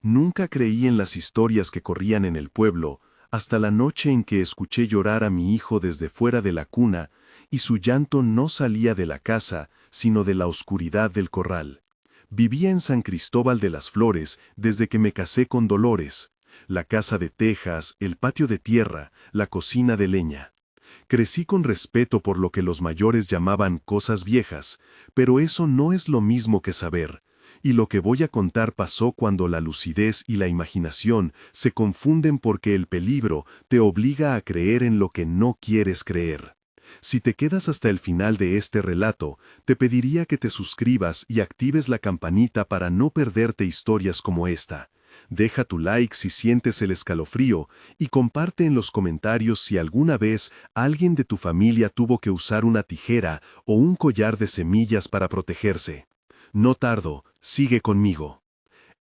Nunca creí en las historias que corrían en el pueblo, hasta la noche en que escuché llorar a mi hijo desde fuera de la cuna, y su llanto no salía de la casa, sino de la oscuridad del corral. Vivía en San Cristóbal de las Flores desde que me casé con Dolores, la casa de tejas, el patio de tierra, la cocina de leña. Crecí con respeto por lo que los mayores llamaban cosas viejas, pero eso no es lo mismo que saber. Y lo que voy a contar pasó cuando la lucidez y la imaginación se confunden porque el peligro te obliga a creer en lo que no quieres creer. Si te quedas hasta el final de este relato, te pediría que te suscribas y actives la campanita para no perderte historias como esta. Deja tu like si sientes el escalofrío y comparte en los comentarios si alguna vez alguien de tu familia tuvo que usar una tijera o un collar de semillas para protegerse. No tardo, sigue conmigo.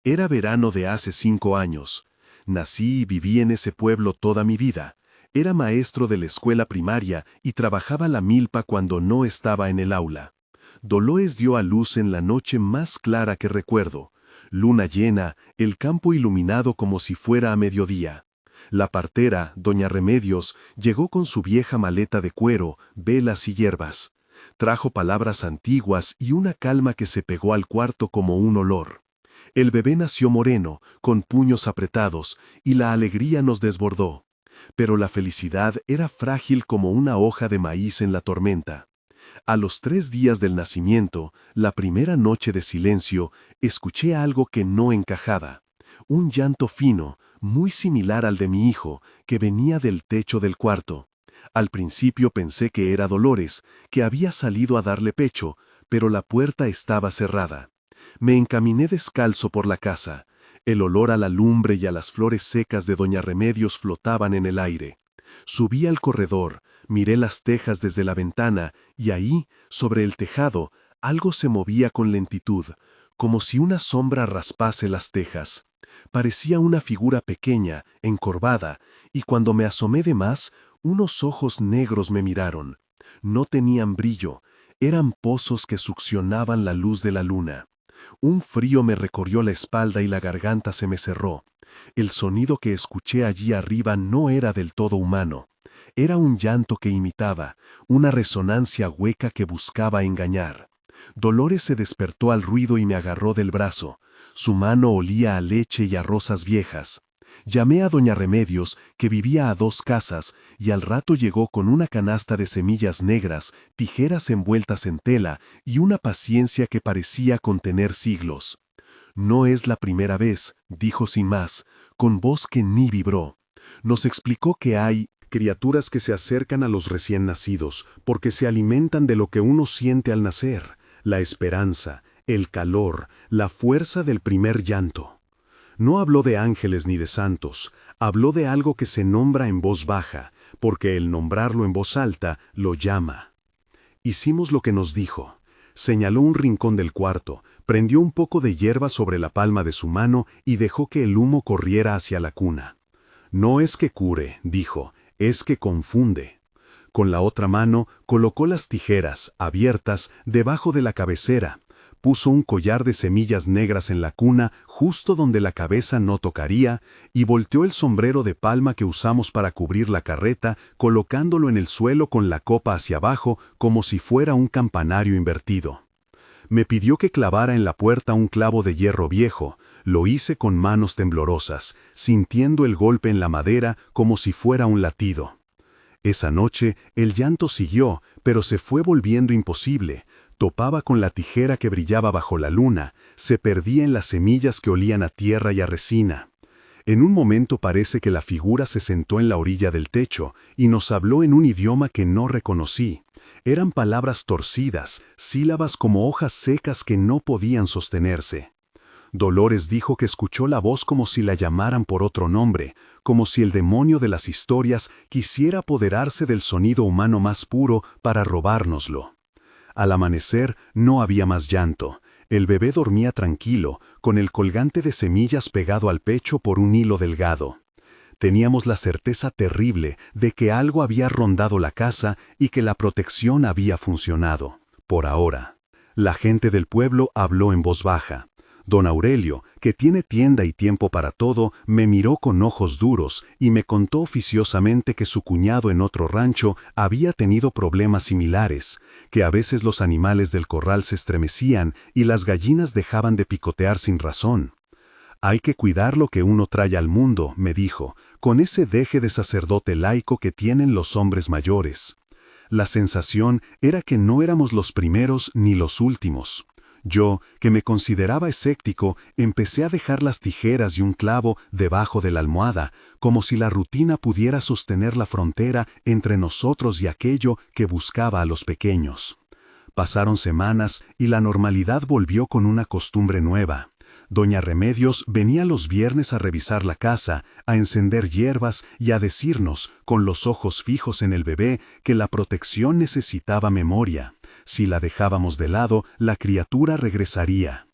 Era verano de hace 5 años. Nací y viví en ese pueblo toda mi vida. Era maestro de la escuela primaria y trabajaba la milpa cuando no estaba en el aula. Dolores dio a luz en la noche más clara que recuerdo. Luna llena, el campo iluminado como si fuera a mediodía. La partera, doña Remedios, llegó con su vieja maleta de cuero, velas y hierbas. Trajo palabras antiguas y una calma que se pegó al cuarto como un olor. El bebé nació moreno, con puños apretados, y la alegría nos desbordó. Pero la felicidad era frágil como una hoja de maíz en la tormenta. A los 3 días del nacimiento, la primera noche de silencio, escuché algo que no encajaba. Un llanto fino, muy similar al de mi hijo, que venía del techo del cuarto. Al principio pensé que era Dolores, que había salido a darle pecho, pero la puerta estaba cerrada. Me encaminé descalzo por la casa. El olor a la lumbre y a las flores secas de doña Remedios flotaban en el aire. Subí al corredor, miré las tejas desde la ventana, y ahí, sobre el tejado, algo se movía con lentitud, como si una sombra raspase las tejas. Parecía una figura pequeña, encorvada, y cuando me asomé de más, unos ojos negros me miraron. No tenían brillo, eran pozos que succionaban la luz de la luna. Un frío me recorrió la espalda y la garganta se me cerró. El sonido que escuché allí arriba no era del todo humano. Era un llanto que imitaba, una resonancia hueca que buscaba engañar. Dolores se despertó al ruido y me agarró del brazo. Su mano olía a leche y a rosas viejas. Llamé a doña Remedios, que vivía a 2 casas, y al rato llegó con una canasta de semillas negras, tijeras envueltas en tela y una paciencia que parecía contener siglos. No es la primera vez, dijo sin más, con voz que ni vibró. Nos explicó que hay criaturas que se acercan a los recién nacidos porque se alimentan de lo que uno siente al nacer, la esperanza, el calor, la fuerza del primer llanto. No habló de ángeles ni de santos, habló de algo que se nombra en voz baja, porque el nombrarlo en voz alta lo llama. Hicimos lo que nos dijo. Señaló un rincón del cuarto, prendió un poco de hierba sobre la palma de su mano y dejó que el humo corriera hacia la cuna. No es que cure, dijo, es que confunde. Con la otra mano colocó las tijeras, abiertas, debajo de la cabecera. Puso un collar de semillas negras en la cuna, justo donde la cabeza no tocaría, y volteó el sombrero de palma que usamos para cubrir la carreta, colocándolo en el suelo con la copa hacia abajo, como si fuera un campanario invertido. Me pidió que clavara en la puerta un clavo de hierro viejo. Lo hice con manos temblorosas, sintiendo el golpe en la madera como si fuera un latido. Esa noche el llanto siguió, pero se fue volviendo imposible. Topaba con la tijera que brillaba bajo la luna, se perdía en las semillas que olían a tierra y a resina. En un momento parece que la figura se sentó en la orilla del techo y nos habló en un idioma que no reconocí. Eran palabras torcidas, sílabas como hojas secas que no podían sostenerse. Dolores dijo que escuchó la voz como si la llamaran por otro nombre, como si el demonio de las historias quisiera apoderarse del sonido humano más puro para robárnoslo. Al amanecer no había más llanto. El bebé dormía tranquilo, con el colgante de semillas pegado al pecho por un hilo delgado. Teníamos la certeza terrible de que algo había rondado la casa y que la protección había funcionado, por ahora. La gente del pueblo habló en voz baja. Don Aurelio, que tiene tienda y tiempo para todo, me miró con ojos duros y me contó oficiosamente que su cuñado en otro rancho había tenido problemas similares, que a veces los animales del corral se estremecían y las gallinas dejaban de picotear sin razón. Hay que cuidar lo que uno trae al mundo, me dijo, con ese deje de sacerdote laico que tienen los hombres mayores. La sensación era que no éramos los primeros ni los últimos. Yo, que me consideraba escéptico, empecé a dejar las tijeras y un clavo debajo de la almohada, como si la rutina pudiera sostener la frontera entre nosotros y aquello que buscaba a los pequeños. Pasaron semanas y la normalidad volvió con una costumbre nueva. Doña Remedios venía los viernes a revisar la casa, a encender hierbas y a decirnos, con los ojos fijos en el bebé, que la protección necesitaba memoria. Si la dejábamos de lado, la criatura regresaría.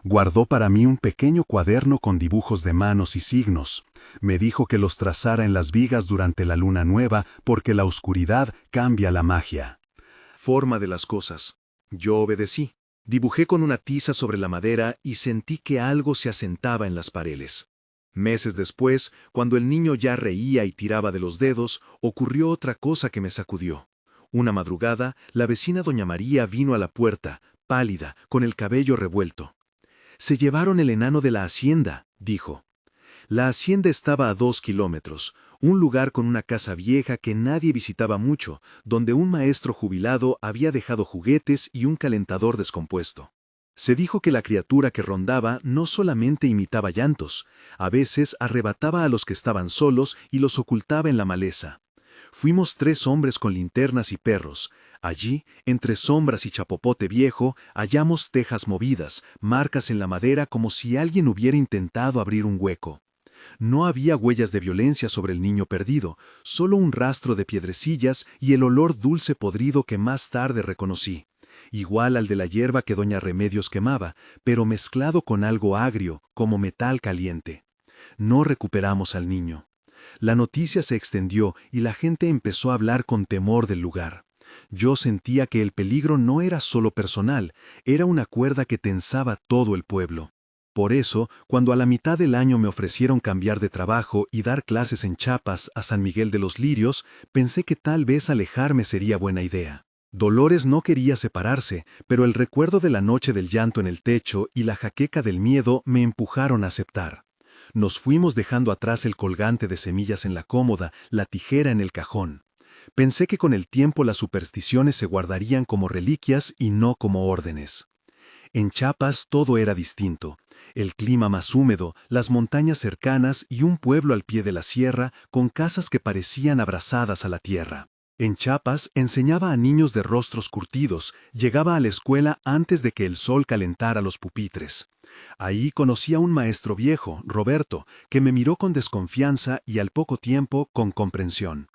Guardó para mí un pequeño cuaderno con dibujos de manos y signos. Me dijo que los trazara en las vigas durante la luna nueva porque la oscuridad cambia la magia. Forma de las cosas. Yo obedecí. Dibujé con una tiza sobre la madera y sentí que algo se asentaba en las paredes. Meses después, cuando el niño ya reía y tiraba de los dedos, ocurrió otra cosa que me sacudió. Una madrugada, la vecina doña María vino a la puerta, pálida, con el cabello revuelto. «Se llevaron el enano de la hacienda», dijo. La hacienda estaba a 2 kilómetros, un lugar con una casa vieja que nadie visitaba mucho, donde un maestro jubilado había dejado juguetes y un calentador descompuesto. Se dijo que la criatura que rondaba no solamente imitaba llantos, a veces arrebataba a los que estaban solos y los ocultaba en la maleza. Fuimos 3 hombres con linternas y perros. Allí, entre sombras y chapopote viejo, hallamos tejas movidas, marcas en la madera como si alguien hubiera intentado abrir un hueco. No había huellas de violencia sobre el niño perdido, solo un rastro de piedrecillas y el olor dulce podrido que más tarde reconocí. Igual al de la hierba que doña Remedios quemaba, pero mezclado con algo agrio, como metal caliente. No recuperamos al niño. La noticia se extendió y la gente empezó a hablar con temor del lugar. Yo sentía que el peligro no era solo personal, era una cuerda que tensaba todo el pueblo. Por eso, cuando a la mitad del año me ofrecieron cambiar de trabajo y dar clases en Chiapas a San Miguel de los Lirios, pensé que tal vez alejarme sería buena idea. Dolores no quería separarse, pero el recuerdo de la noche del llanto en el techo y la jaqueca del miedo me empujaron a aceptar. Nos fuimos dejando atrás el colgante de semillas en la cómoda, la tijera en el cajón. Pensé que con el tiempo las supersticiones se guardarían como reliquias y no como órdenes. En Chiapas todo era distinto. El clima más húmedo, las montañas cercanas y un pueblo al pie de la sierra con casas que parecían abrazadas a la tierra. En Chiapas enseñaba a niños de rostros curtidos, llegaba a la escuela antes de que el sol calentara los pupitres. Ahí conocí a un maestro viejo, Roberto, que me miró con desconfianza y al poco tiempo con comprensión.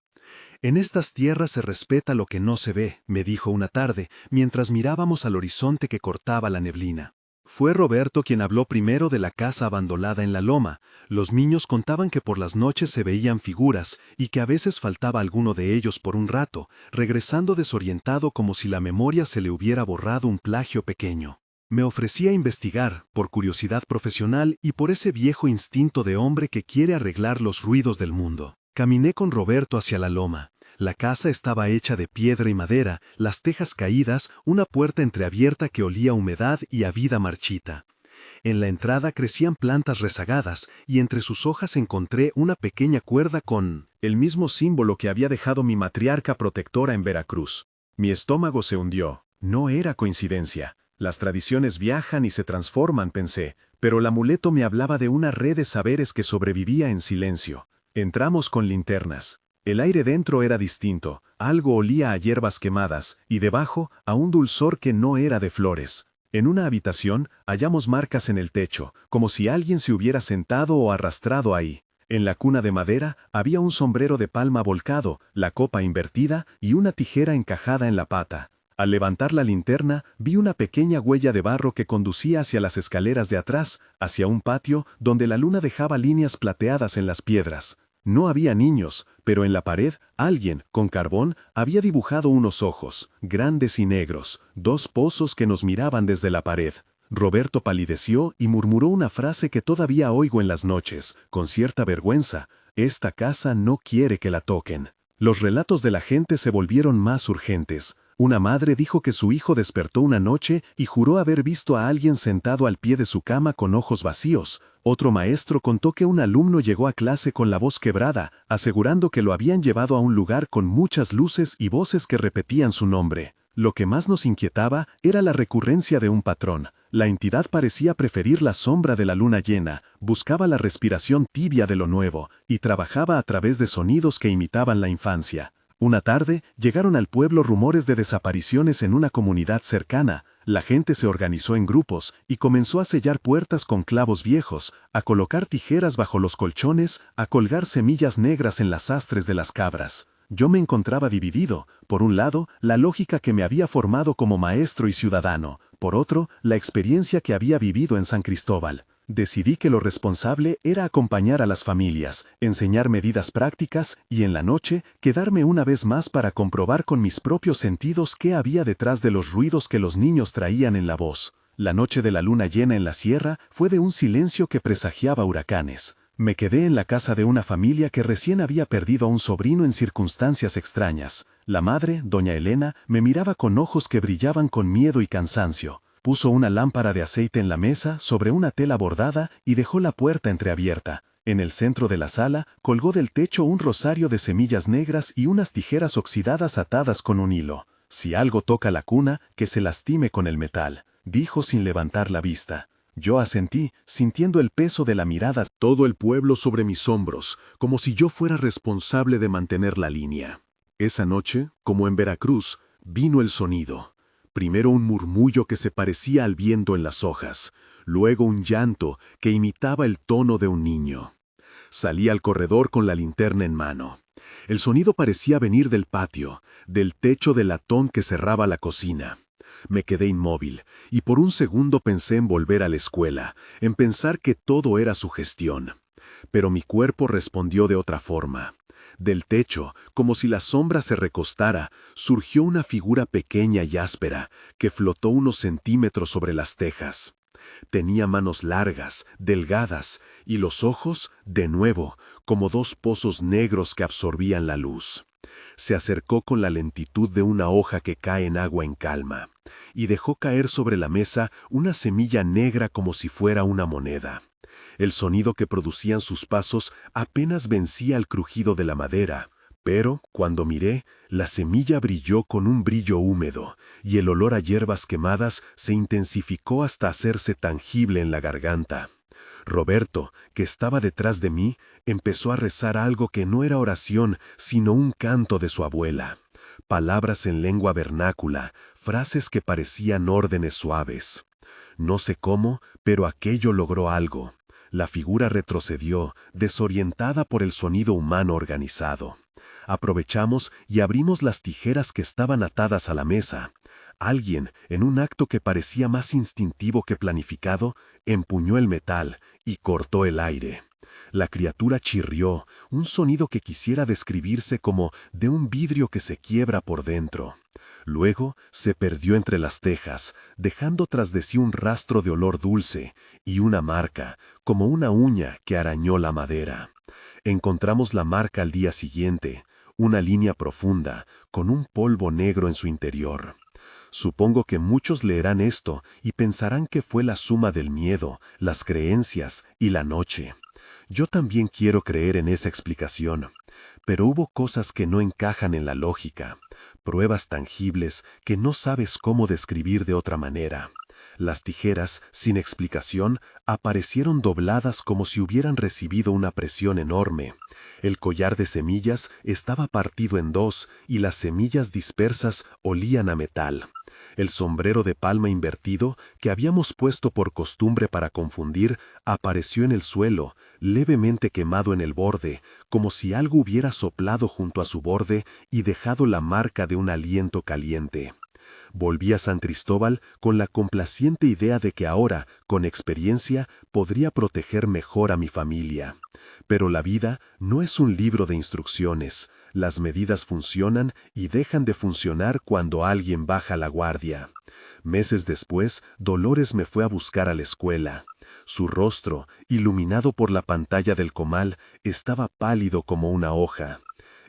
«En estas tierras se respeta lo que no se ve», me dijo una tarde, mientras mirábamos al horizonte que cortaba la neblina. Fue Roberto quien habló primero de la casa abandonada en la loma. Los niños contaban que por las noches se veían figuras y que a veces faltaba alguno de ellos por un rato, regresando desorientado como si la memoria se le hubiera borrado un plagio pequeño. Me ofrecí a investigar, por curiosidad profesional y por ese viejo instinto de hombre que quiere arreglar los ruidos del mundo. Caminé con Roberto hacia la loma. La casa estaba hecha de piedra y madera, las tejas caídas, una puerta entreabierta que olía a humedad y a vida marchita. En la entrada crecían plantas rezagadas y entre sus hojas encontré una pequeña cuerda con el mismo símbolo que había dejado mi matriarca protectora en Veracruz. Mi estómago se hundió. No era coincidencia. Las tradiciones viajan y se transforman, pensé, pero el amuleto me hablaba de una red de saberes que sobrevivía en silencio. Entramos con linternas. El aire dentro era distinto, algo olía a hierbas quemadas, y debajo a un dulzor que no era de flores. En una habitación hallamos marcas en el techo, como si alguien se hubiera sentado o arrastrado ahí. En la cuna de madera había un sombrero de palma volcado, la copa invertida y una tijera encajada en la pata. Al levantar la linterna, vi una pequeña huella de barro que conducía hacia las escaleras de atrás, hacia un patio donde la luna dejaba líneas plateadas en las piedras. No había niños, pero en la pared, alguien, con carbón, había dibujado unos ojos, grandes y negros, 2 pozos que nos miraban desde la pared. Roberto palideció y murmuró una frase que todavía oigo en las noches, con cierta vergüenza: «Esta casa no quiere que la toquen». Los relatos de la gente se volvieron más urgentes. Una madre dijo que su hijo despertó una noche y juró haber visto a alguien sentado al pie de su cama con ojos vacíos. Otro maestro contó que un alumno llegó a clase con la voz quebrada, asegurando que lo habían llevado a un lugar con muchas luces y voces que repetían su nombre. Lo que más nos inquietaba era la recurrencia de un patrón. La entidad parecía preferir la sombra de la luna llena, buscaba la respiración tibia de lo nuevo y trabajaba a través de sonidos que imitaban la infancia. Una tarde, llegaron al pueblo rumores de desapariciones en una comunidad cercana. La gente se organizó en grupos y comenzó a sellar puertas con clavos viejos, a colocar tijeras bajo los colchones, a colgar semillas negras en las astres de las cabras. Yo me encontraba dividido: por un lado, la lógica que me había formado como maestro y ciudadano; por otro, la experiencia que había vivido en San Cristóbal. Decidí que lo responsable era acompañar a las familias, enseñar medidas prácticas y en la noche quedarme una vez más para comprobar con mis propios sentidos qué había detrás de los ruidos que los niños traían en la voz. La noche de la luna llena en la sierra fue de un silencio que presagiaba huracanes. Me quedé en la casa de una familia que recién había perdido a un sobrino en circunstancias extrañas. La madre, doña Elena, me miraba con ojos que brillaban con miedo y cansancio. Puso una lámpara de aceite en la mesa sobre una tela bordada y dejó la puerta entreabierta. En el centro de la sala colgó del techo un rosario de semillas negras y unas tijeras oxidadas atadas con un hilo. «Si algo toca la cuna, que se lastime con el metal», dijo sin levantar la vista. Yo asentí, sintiendo el peso de la mirada, todo el pueblo sobre mis hombros, como si yo fuera responsable de mantener la línea. Esa noche, como en Veracruz, vino el sonido. Primero un murmullo que se parecía al viento en las hojas, luego un llanto que imitaba el tono de un niño. Salí al corredor con la linterna en mano. El sonido parecía venir del patio, del techo de latón que cerraba la cocina. Me quedé inmóvil, y por un segundo pensé en volver a la escuela, en pensar que todo era sugestión. Pero mi cuerpo respondió de otra forma. Del techo, como si la sombra se recostara, surgió una figura pequeña y áspera, que flotó unos centímetros sobre las tejas. Tenía manos largas, delgadas, y los ojos, de nuevo, como dos pozos negros que absorbían la luz. Se acercó con la lentitud de una hoja que cae en agua en calma, y dejó caer sobre la mesa una semilla negra como si fuera una moneda. El sonido que producían sus pasos apenas vencía el crujido de la madera, pero, cuando miré, la semilla brilló con un brillo húmedo, y el olor a hierbas quemadas se intensificó hasta hacerse tangible en la garganta. Roberto, que estaba detrás de mí, empezó a rezar algo que no era oración, sino un canto de su abuela. Palabras en lengua vernácula, frases que parecían órdenes suaves. No sé cómo, pero aquello logró algo. La figura retrocedió, desorientada por el sonido humano organizado. Aprovechamos y abrimos las tijeras que estaban atadas a la mesa. Alguien, en un acto que parecía más instintivo que planificado, empuñó el metal y cortó el aire. La criatura chirrió, un sonido que quisiera describirse como de un vidrio que se quiebra por dentro. Luego se perdió entre las tejas, dejando tras de sí un rastro de olor dulce y una marca, como una uña que arañó la madera. Encontramos la marca al día siguiente, una línea profunda, con un polvo negro en su interior. Supongo que muchos leerán esto y pensarán que fue la suma del miedo, las creencias y la noche. Yo también quiero creer en esa explicación, pero hubo cosas que no encajan en la lógica, pruebas tangibles que no sabes cómo describir de otra manera. Las tijeras, sin explicación, aparecieron dobladas como si hubieran recibido una presión enorme. El collar de semillas estaba partido en dos y las semillas dispersas olían a metal. El sombrero de palma invertido, que habíamos puesto por costumbre para confundir, apareció en el suelo, levemente quemado en el borde, como si algo hubiera soplado junto a su borde y dejado la marca de un aliento caliente. Volví a San Cristóbal con la complaciente idea de que ahora, con experiencia, podría proteger mejor a mi familia. Pero la vida no es un libro de instrucciones. Las medidas funcionan y dejan de funcionar cuando alguien baja la guardia. Meses después, Dolores me fue a buscar a la escuela. Su rostro, iluminado por la pantalla del comal, estaba pálido como una hoja.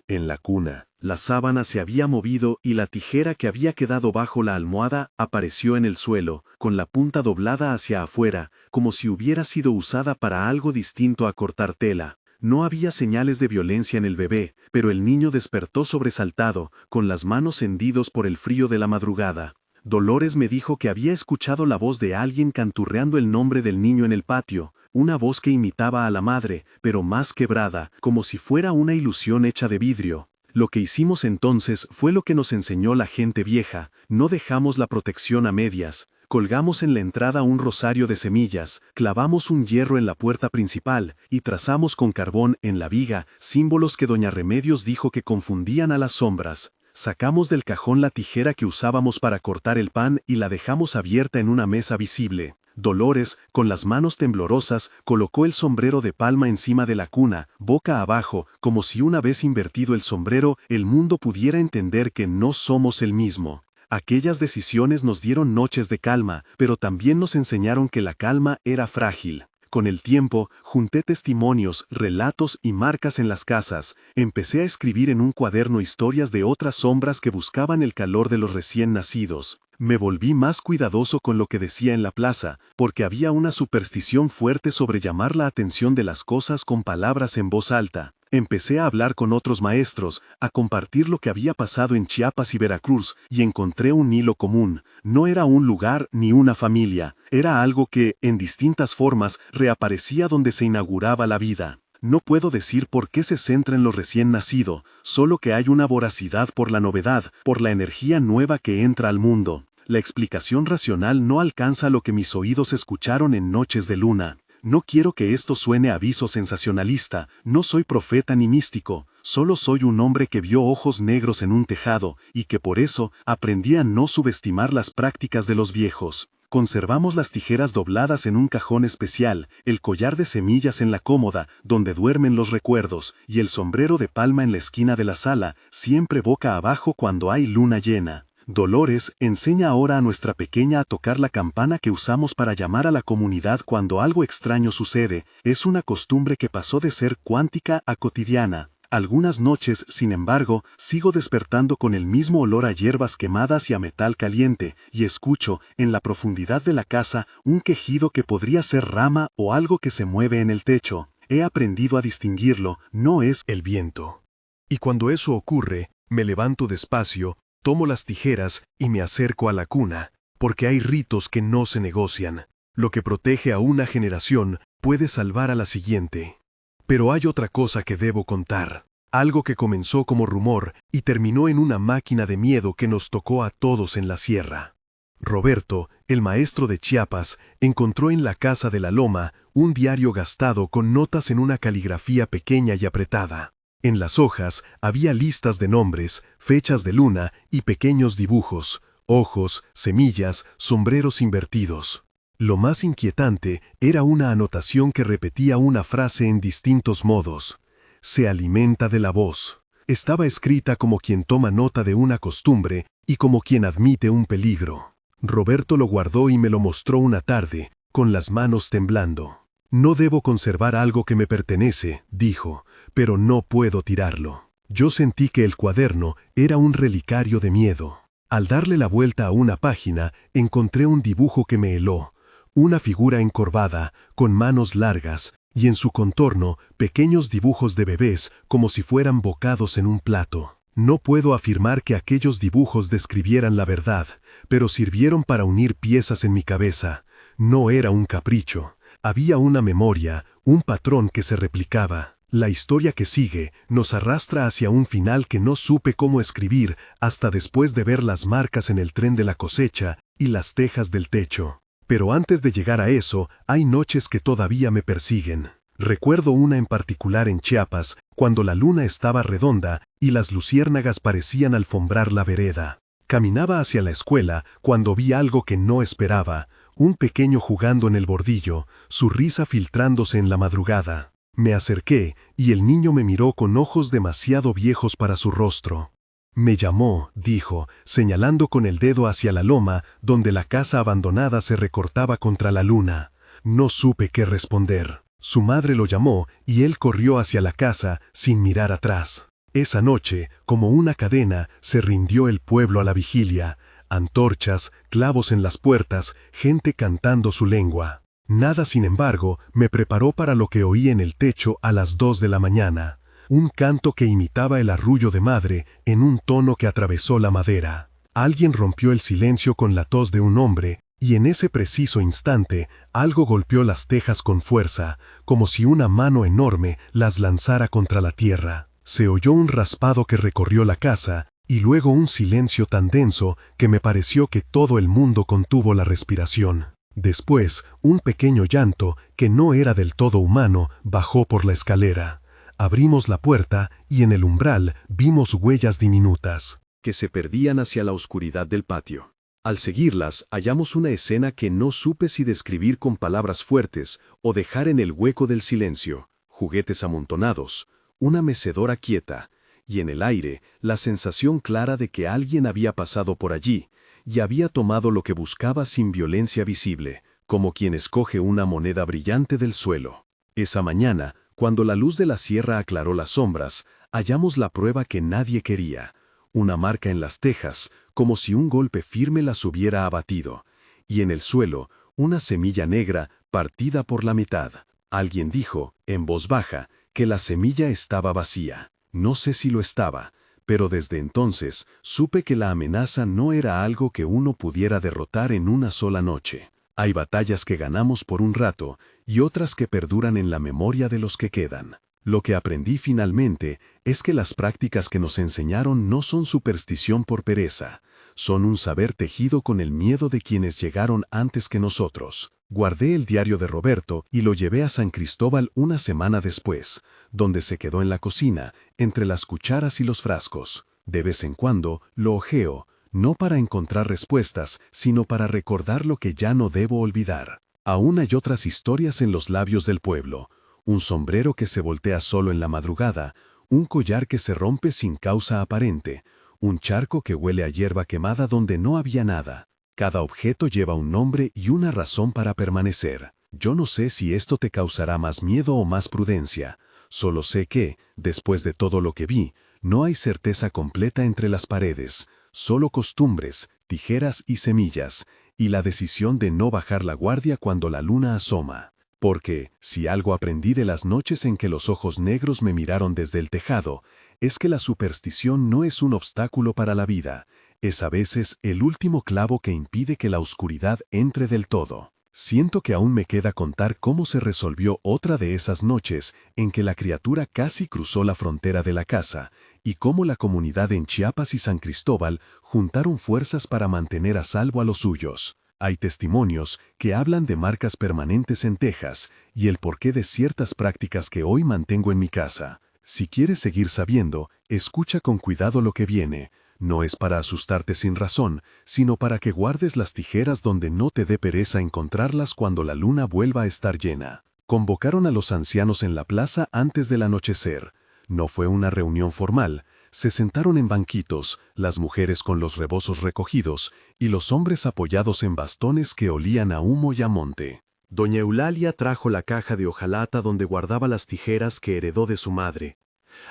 En la cuna, la sábana se había movido y la tijera que había quedado bajo la almohada apareció en el suelo, con la punta doblada hacia afuera, como si hubiera sido usada para algo distinto a cortar tela. No había señales de violencia en el bebé, pero el niño despertó sobresaltado, con las manos hendidos por el frío de la madrugada. Dolores me dijo que había escuchado la voz de alguien canturreando el nombre del niño en el patio, una voz que imitaba a la madre, pero más quebrada, como si fuera una ilusión hecha de vidrio. Lo que hicimos entonces fue lo que nos enseñó la gente vieja: no dejamos la protección a medias. Colgamos en la entrada un rosario de semillas, clavamos un hierro en la puerta principal y trazamos con carbón en la viga símbolos que doña Remedios dijo que confundían a las sombras. Sacamos del cajón la tijera que usábamos para cortar el pan y la dejamos abierta en una mesa visible. Dolores, con las manos temblorosas, colocó el sombrero de palma encima de la cuna, boca abajo, como si una vez invertido el sombrero, el mundo pudiera entender que no somos el mismo. Aquellas decisiones nos dieron noches de calma, pero también nos enseñaron que la calma era frágil. Con el tiempo, junté testimonios, relatos y marcas en las casas. Empecé a escribir en un cuaderno historias de otras sombras que buscaban el calor de los recién nacidos. Me volví más cuidadoso con lo que decía en la plaza, porque había una superstición fuerte sobre llamar la atención de las cosas con palabras en voz alta. Empecé a hablar con otros maestros, a compartir lo que había pasado en Chiapas y Veracruz, y encontré un hilo común. No era un lugar ni una familia, era algo que, en distintas formas, reaparecía donde se inauguraba la vida. No puedo decir por qué se centra en lo recién nacido, solo que hay una voracidad por la novedad, por la energía nueva que entra al mundo. La explicación racional no alcanza lo que mis oídos escucharon en noches de luna. No quiero que esto suene a aviso sensacionalista, no soy profeta ni místico, solo soy un hombre que vio ojos negros en un tejado y que por eso aprendí a no subestimar las prácticas de los viejos. Conservamos las tijeras dobladas en un cajón especial, el collar de semillas en la cómoda, donde duermen los recuerdos, y el sombrero de palma en la esquina de la sala, siempre boca abajo cuando hay luna llena. Dolores enseña ahora a nuestra pequeña a tocar la campana que usamos para llamar a la comunidad cuando algo extraño sucede. Es una costumbre que pasó de ser cuántica a cotidiana. Algunas noches, sin embargo, sigo despertando con el mismo olor a hierbas quemadas y a metal caliente, y escucho, en la profundidad de la casa, un quejido que podría ser rama o algo que se mueve en el techo. He aprendido a distinguirlo, no es el viento. Y cuando eso ocurre, me levanto despacio, tomo las tijeras y me acerco a la cuna, porque hay ritos que no se negocian. Lo que protege a una generación puede salvar a la siguiente. Pero hay otra cosa que debo contar, algo que comenzó como rumor y terminó en una máquina de miedo que nos tocó a todos en la sierra. Roberto, el maestro de Chiapas, encontró en la casa de la Loma un diario gastado con notas en una caligrafía pequeña y apretada. En las hojas había listas de nombres, fechas de luna y pequeños dibujos, ojos, semillas, sombreros invertidos. Lo más inquietante era una anotación que repetía una frase en distintos modos. Se alimenta de la voz. Estaba escrita como quien toma nota de una costumbre y como quien admite un peligro. Roberto lo guardó y me lo mostró una tarde, con las manos temblando. No debo conservar algo que me pertenece, dijo, pero no puedo tirarlo. Yo sentí que el cuaderno era un relicario de miedo. Al darle la vuelta a una página, encontré un dibujo que me heló. Una figura encorvada, con manos largas, y en su contorno pequeños dibujos de bebés como si fueran bocados en un plato. No puedo afirmar que aquellos dibujos describieran la verdad, pero sirvieron para unir piezas en mi cabeza. No era un capricho. Había una memoria, un patrón que se replicaba. La historia que sigue nos arrastra hacia un final que no supe cómo escribir hasta después de ver las marcas en el tren de la cosecha y las tejas del techo. Pero antes de llegar a eso, hay noches que todavía me persiguen. Recuerdo una en particular en Chiapas, cuando la luna estaba redonda y las luciérnagas parecían alfombrar la vereda. Caminaba hacia la escuela cuando vi algo que no esperaba. Un pequeño jugando en el bordillo, su risa filtrándose en la madrugada. Me acerqué y el niño me miró con ojos demasiado viejos para su rostro. Me llamó, dijo, señalando con el dedo hacia la loma, donde la casa abandonada se recortaba contra la luna. No supe qué responder. Su madre lo llamó y él corrió hacia la casa sin mirar atrás. Esa noche, como una cadena, se rindió el pueblo a la vigilia. Antorchas, clavos en las puertas, gente cantando su lengua. Nada, sin embargo, me preparó para lo que oí en el techo a las 2 de la mañana. Un canto que imitaba el arrullo de madre en un tono que atravesó la madera. Alguien rompió el silencio con la tos de un hombre, y en ese preciso instante algo golpeó las tejas con fuerza, como si una mano enorme las lanzara contra la tierra. Se oyó un raspado que recorrió la casa, y luego un silencio tan denso que me pareció que todo el mundo contuvo la respiración. Después, un pequeño llanto, que no era del todo humano, bajó por la escalera. Abrimos la puerta y en el umbral vimos huellas diminutas que se perdían hacia la oscuridad del patio. Al seguirlas, hallamos una escena que no supe si describir con palabras fuertes o dejar en el hueco del silencio. Juguetes amontonados, una mecedora quieta, y en el aire la sensación clara de que alguien había pasado por allí y había tomado lo que buscaba sin violencia visible, como quien escoge una moneda brillante del suelo. Esa mañana, cuando la luz de la sierra aclaró las sombras, hallamos la prueba que nadie quería, una marca en las tejas, como si un golpe firme las hubiera abatido, y en el suelo, una semilla negra partida por la mitad. Alguien dijo, en voz baja, que la semilla estaba vacía. No sé si lo estaba, pero desde entonces supe que la amenaza no era algo que uno pudiera derrotar en una sola noche. Hay batallas que ganamos por un rato y otras que perduran en la memoria de los que quedan. Lo que aprendí finalmente es que las prácticas que nos enseñaron no son superstición por pereza, son un saber tejido con el miedo de quienes llegaron antes que nosotros. Guardé el diario de Roberto y lo llevé a San Cristóbal una semana después, donde se quedó en la cocina, entre las cucharas y los frascos. De vez en cuando lo hojeo, no para encontrar respuestas, sino para recordar lo que ya no debo olvidar. Aún hay otras historias en los labios del pueblo. Un sombrero que se voltea solo en la madrugada, un collar que se rompe sin causa aparente, un charco que huele a hierba quemada donde no había nada. Cada objeto lleva un nombre y una razón para permanecer. Yo no sé si esto te causará más miedo o más prudencia. Solo sé que, después de todo lo que vi, no hay certeza completa entre las paredes, solo costumbres, tijeras y semillas, y la decisión de no bajar la guardia cuando la luna asoma. Porque, si algo aprendí de las noches en que los ojos negros me miraron desde el tejado, es que la superstición no es un obstáculo para la vida, es a veces el último clavo que impide que la oscuridad entre del todo. Siento que aún me queda contar cómo se resolvió otra de esas noches en que la criatura casi cruzó la frontera de la casa, y cómo la comunidad en Chiapas y San Cristóbal juntaron fuerzas para mantener a salvo a los suyos. Hay testimonios que hablan de marcas permanentes en tejas y el porqué de ciertas prácticas que hoy mantengo en mi casa. Si quieres seguir sabiendo, escucha con cuidado lo que viene. No es para asustarte sin razón, sino para que guardes las tijeras donde no te dé pereza encontrarlas cuando la luna vuelva a estar llena. Convocaron a los ancianos en la plaza antes del anochecer. No fue una reunión formal. Se sentaron en banquitos, las mujeres con los rebozos recogidos y los hombres apoyados en bastones que olían a humo y a monte. Doña Eulalia trajo la caja de hojalata donde guardaba las tijeras que heredó de su madre.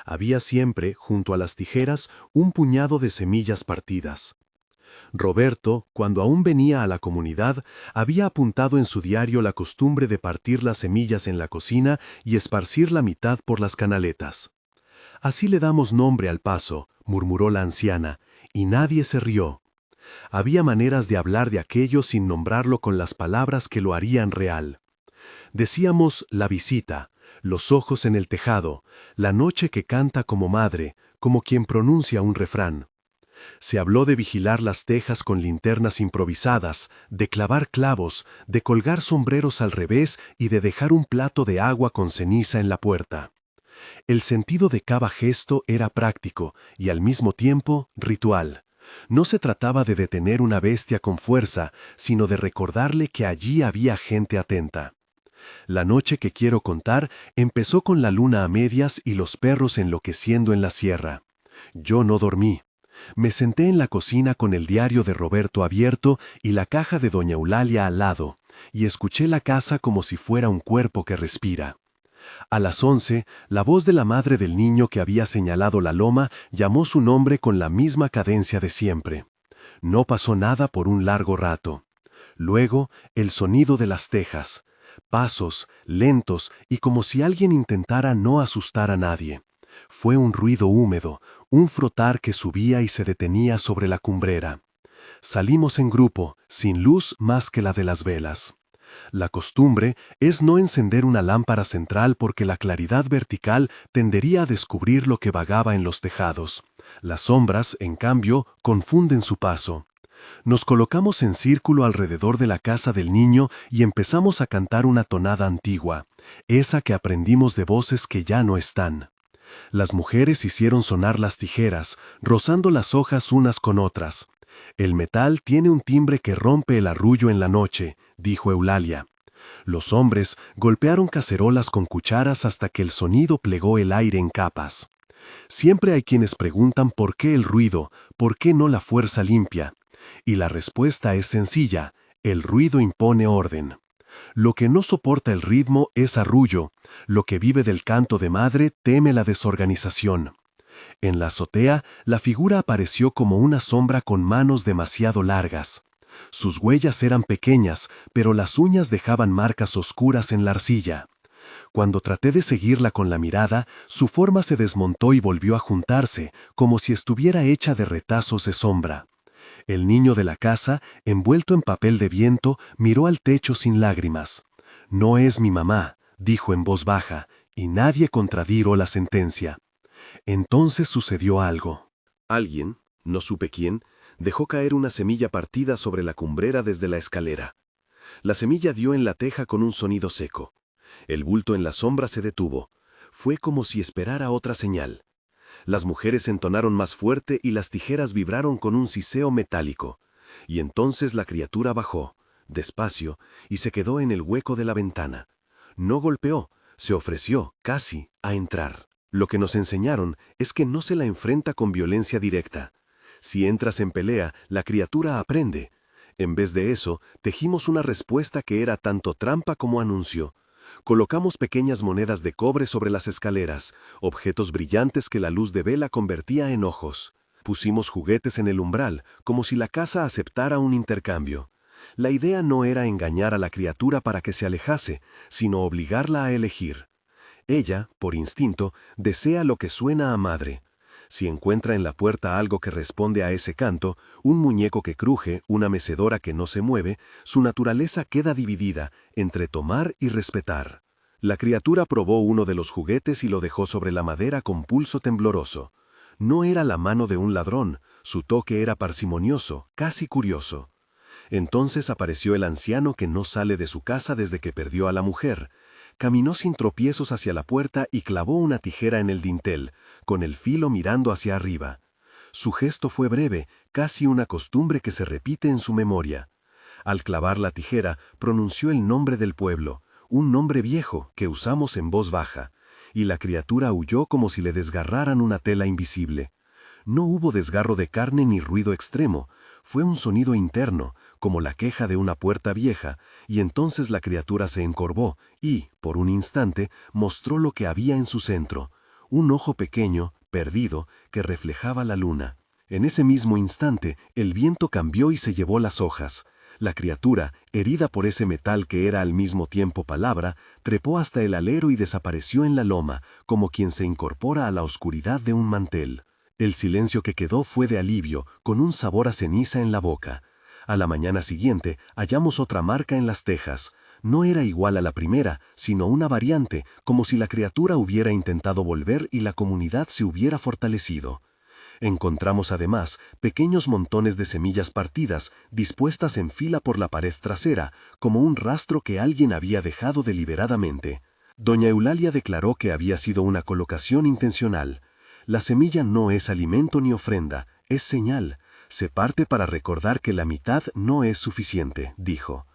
Había siempre, junto a las tijeras, un puñado de semillas partidas. Roberto, cuando aún venía a la comunidad, había apuntado en su diario la costumbre de partir las semillas en la cocina y esparcir la mitad por las canaletas. «Así le damos nombre al paso», murmuró la anciana, y nadie se rió. Había maneras de hablar de aquello sin nombrarlo con las palabras que lo harían real. Decíamos la visita, los ojos en el tejado, la noche que canta como madre, como quien pronuncia un refrán. Se habló de vigilar las tejas con linternas improvisadas, de clavar clavos, de colgar sombreros al revés y de dejar un plato de agua con ceniza en la puerta. El sentido de cada gesto era práctico y al mismo tiempo ritual. No se trataba de detener una bestia con fuerza, sino de recordarle que allí había gente atenta. La noche que quiero contar empezó con la luna a medias y los perros enloqueciendo en la sierra. Yo no dormí. Me senté en la cocina con el diario de Roberto abierto y la caja de doña Eulalia al lado, y escuché la casa como si fuera un cuerpo que respira. A las 11, la voz de la madre del niño que había señalado la loma llamó su nombre con la misma cadencia de siempre. No pasó nada por un largo rato. Luego, el sonido de las tejas. Pasos, lentos y como si alguien intentara no asustar a nadie. Fue un ruido húmedo, un frotar que subía y se detenía sobre la cumbrera. Salimos en grupo, sin luz más que la de las velas. La costumbre es no encender una lámpara central porque la claridad vertical tendería a descubrir lo que vagaba en los tejados. Las sombras, en cambio, confunden su paso. Nos colocamos en círculo alrededor de la casa del niño y empezamos a cantar una tonada antigua, esa que aprendimos de voces que ya no están. Las mujeres hicieron sonar las tijeras, rozando las hojas unas con otras. El metal tiene un timbre que rompe el arrullo en la noche, dijo Eulalia. Los hombres golpearon cacerolas con cucharas hasta que el sonido plegó el aire en capas. Siempre hay quienes preguntan por qué el ruido, por qué no la fuerza limpia. Y la respuesta es sencilla: el ruido impone orden. Lo que no soporta el ritmo es arrullo, lo que vive del canto de madre teme la desorganización. En la azotea, la figura apareció como una sombra con manos demasiado largas. Sus huellas eran pequeñas, pero las uñas dejaban marcas oscuras en la arcilla. Cuando traté de seguirla con la mirada, su forma se desmontó y volvió a juntarse, como si estuviera hecha de retazos de sombra. El niño de la casa, envuelto en papel de viento, miró al techo sin lágrimas. «No es mi mamá», dijo en voz baja, y nadie contradiró la sentencia. Entonces sucedió algo. Alguien, no supe quién, dejó caer una semilla partida sobre la cumbrera desde la escalera. La semilla dio en la teja con un sonido seco. El bulto en la sombra se detuvo. Fue como si esperara otra señal. Las mujeres entonaron más fuerte y las tijeras vibraron con un siseo metálico. Y entonces la criatura bajó, despacio, y se quedó en el hueco de la ventana. No golpeó, se ofreció, casi, a entrar. Lo que nos enseñaron es que no se la enfrenta con violencia directa. Si entras en pelea, la criatura aprende. En vez de eso, tejimos una respuesta que era tanto trampa como anuncio. Colocamos pequeñas monedas de cobre sobre las escaleras, objetos brillantes que la luz de vela convertía en ojos. Pusimos juguetes en el umbral, como si la casa aceptara un intercambio. La idea no era engañar a la criatura para que se alejase, sino obligarla a elegir. Ella, por instinto, desea lo que suena a madre. Si encuentra en la puerta algo que responde a ese canto, un muñeco que cruje, una mecedora que no se mueve, su naturaleza queda dividida entre tomar y respetar. La criatura probó uno de los juguetes y lo dejó sobre la madera con pulso tembloroso. No era la mano de un ladrón, su toque era parsimonioso, casi curioso. Entonces apareció el anciano que no sale de su casa desde que perdió a la mujer. Caminó sin tropiezos hacia la puerta y clavó una tijera en el dintel, con el filo mirando hacia arriba. Su gesto fue breve, casi una costumbre que se repite en su memoria. Al clavar la tijera, pronunció el nombre del pueblo, un nombre viejo que usamos en voz baja, y la criatura huyó como si le desgarraran una tela invisible. No hubo desgarro de carne ni ruido extremo, fue un sonido interno, como la queja de una puerta vieja, y entonces la criatura se encorvó y, por un instante, mostró lo que había en su centro, un ojo pequeño, perdido, que reflejaba la luna. En ese mismo instante, el viento cambió y se llevó las hojas. La criatura, herida por ese metal que era al mismo tiempo palabra, trepó hasta el alero y desapareció en la loma, como quien se incorpora a la oscuridad de un mantel. El silencio que quedó fue de alivio, con un sabor a ceniza en la boca. A la mañana siguiente hallamos otra marca en las tejas. No era igual a la primera, sino una variante, como si la criatura hubiera intentado volver y la comunidad se hubiera fortalecido. Encontramos además pequeños montones de semillas partidas, dispuestas en fila por la pared trasera, como un rastro que alguien había dejado deliberadamente. Doña Eulalia declaró que había sido una colocación intencional. La semilla no es alimento ni ofrenda, es señal. Se parte para recordar que la mitad no es suficiente, dijo.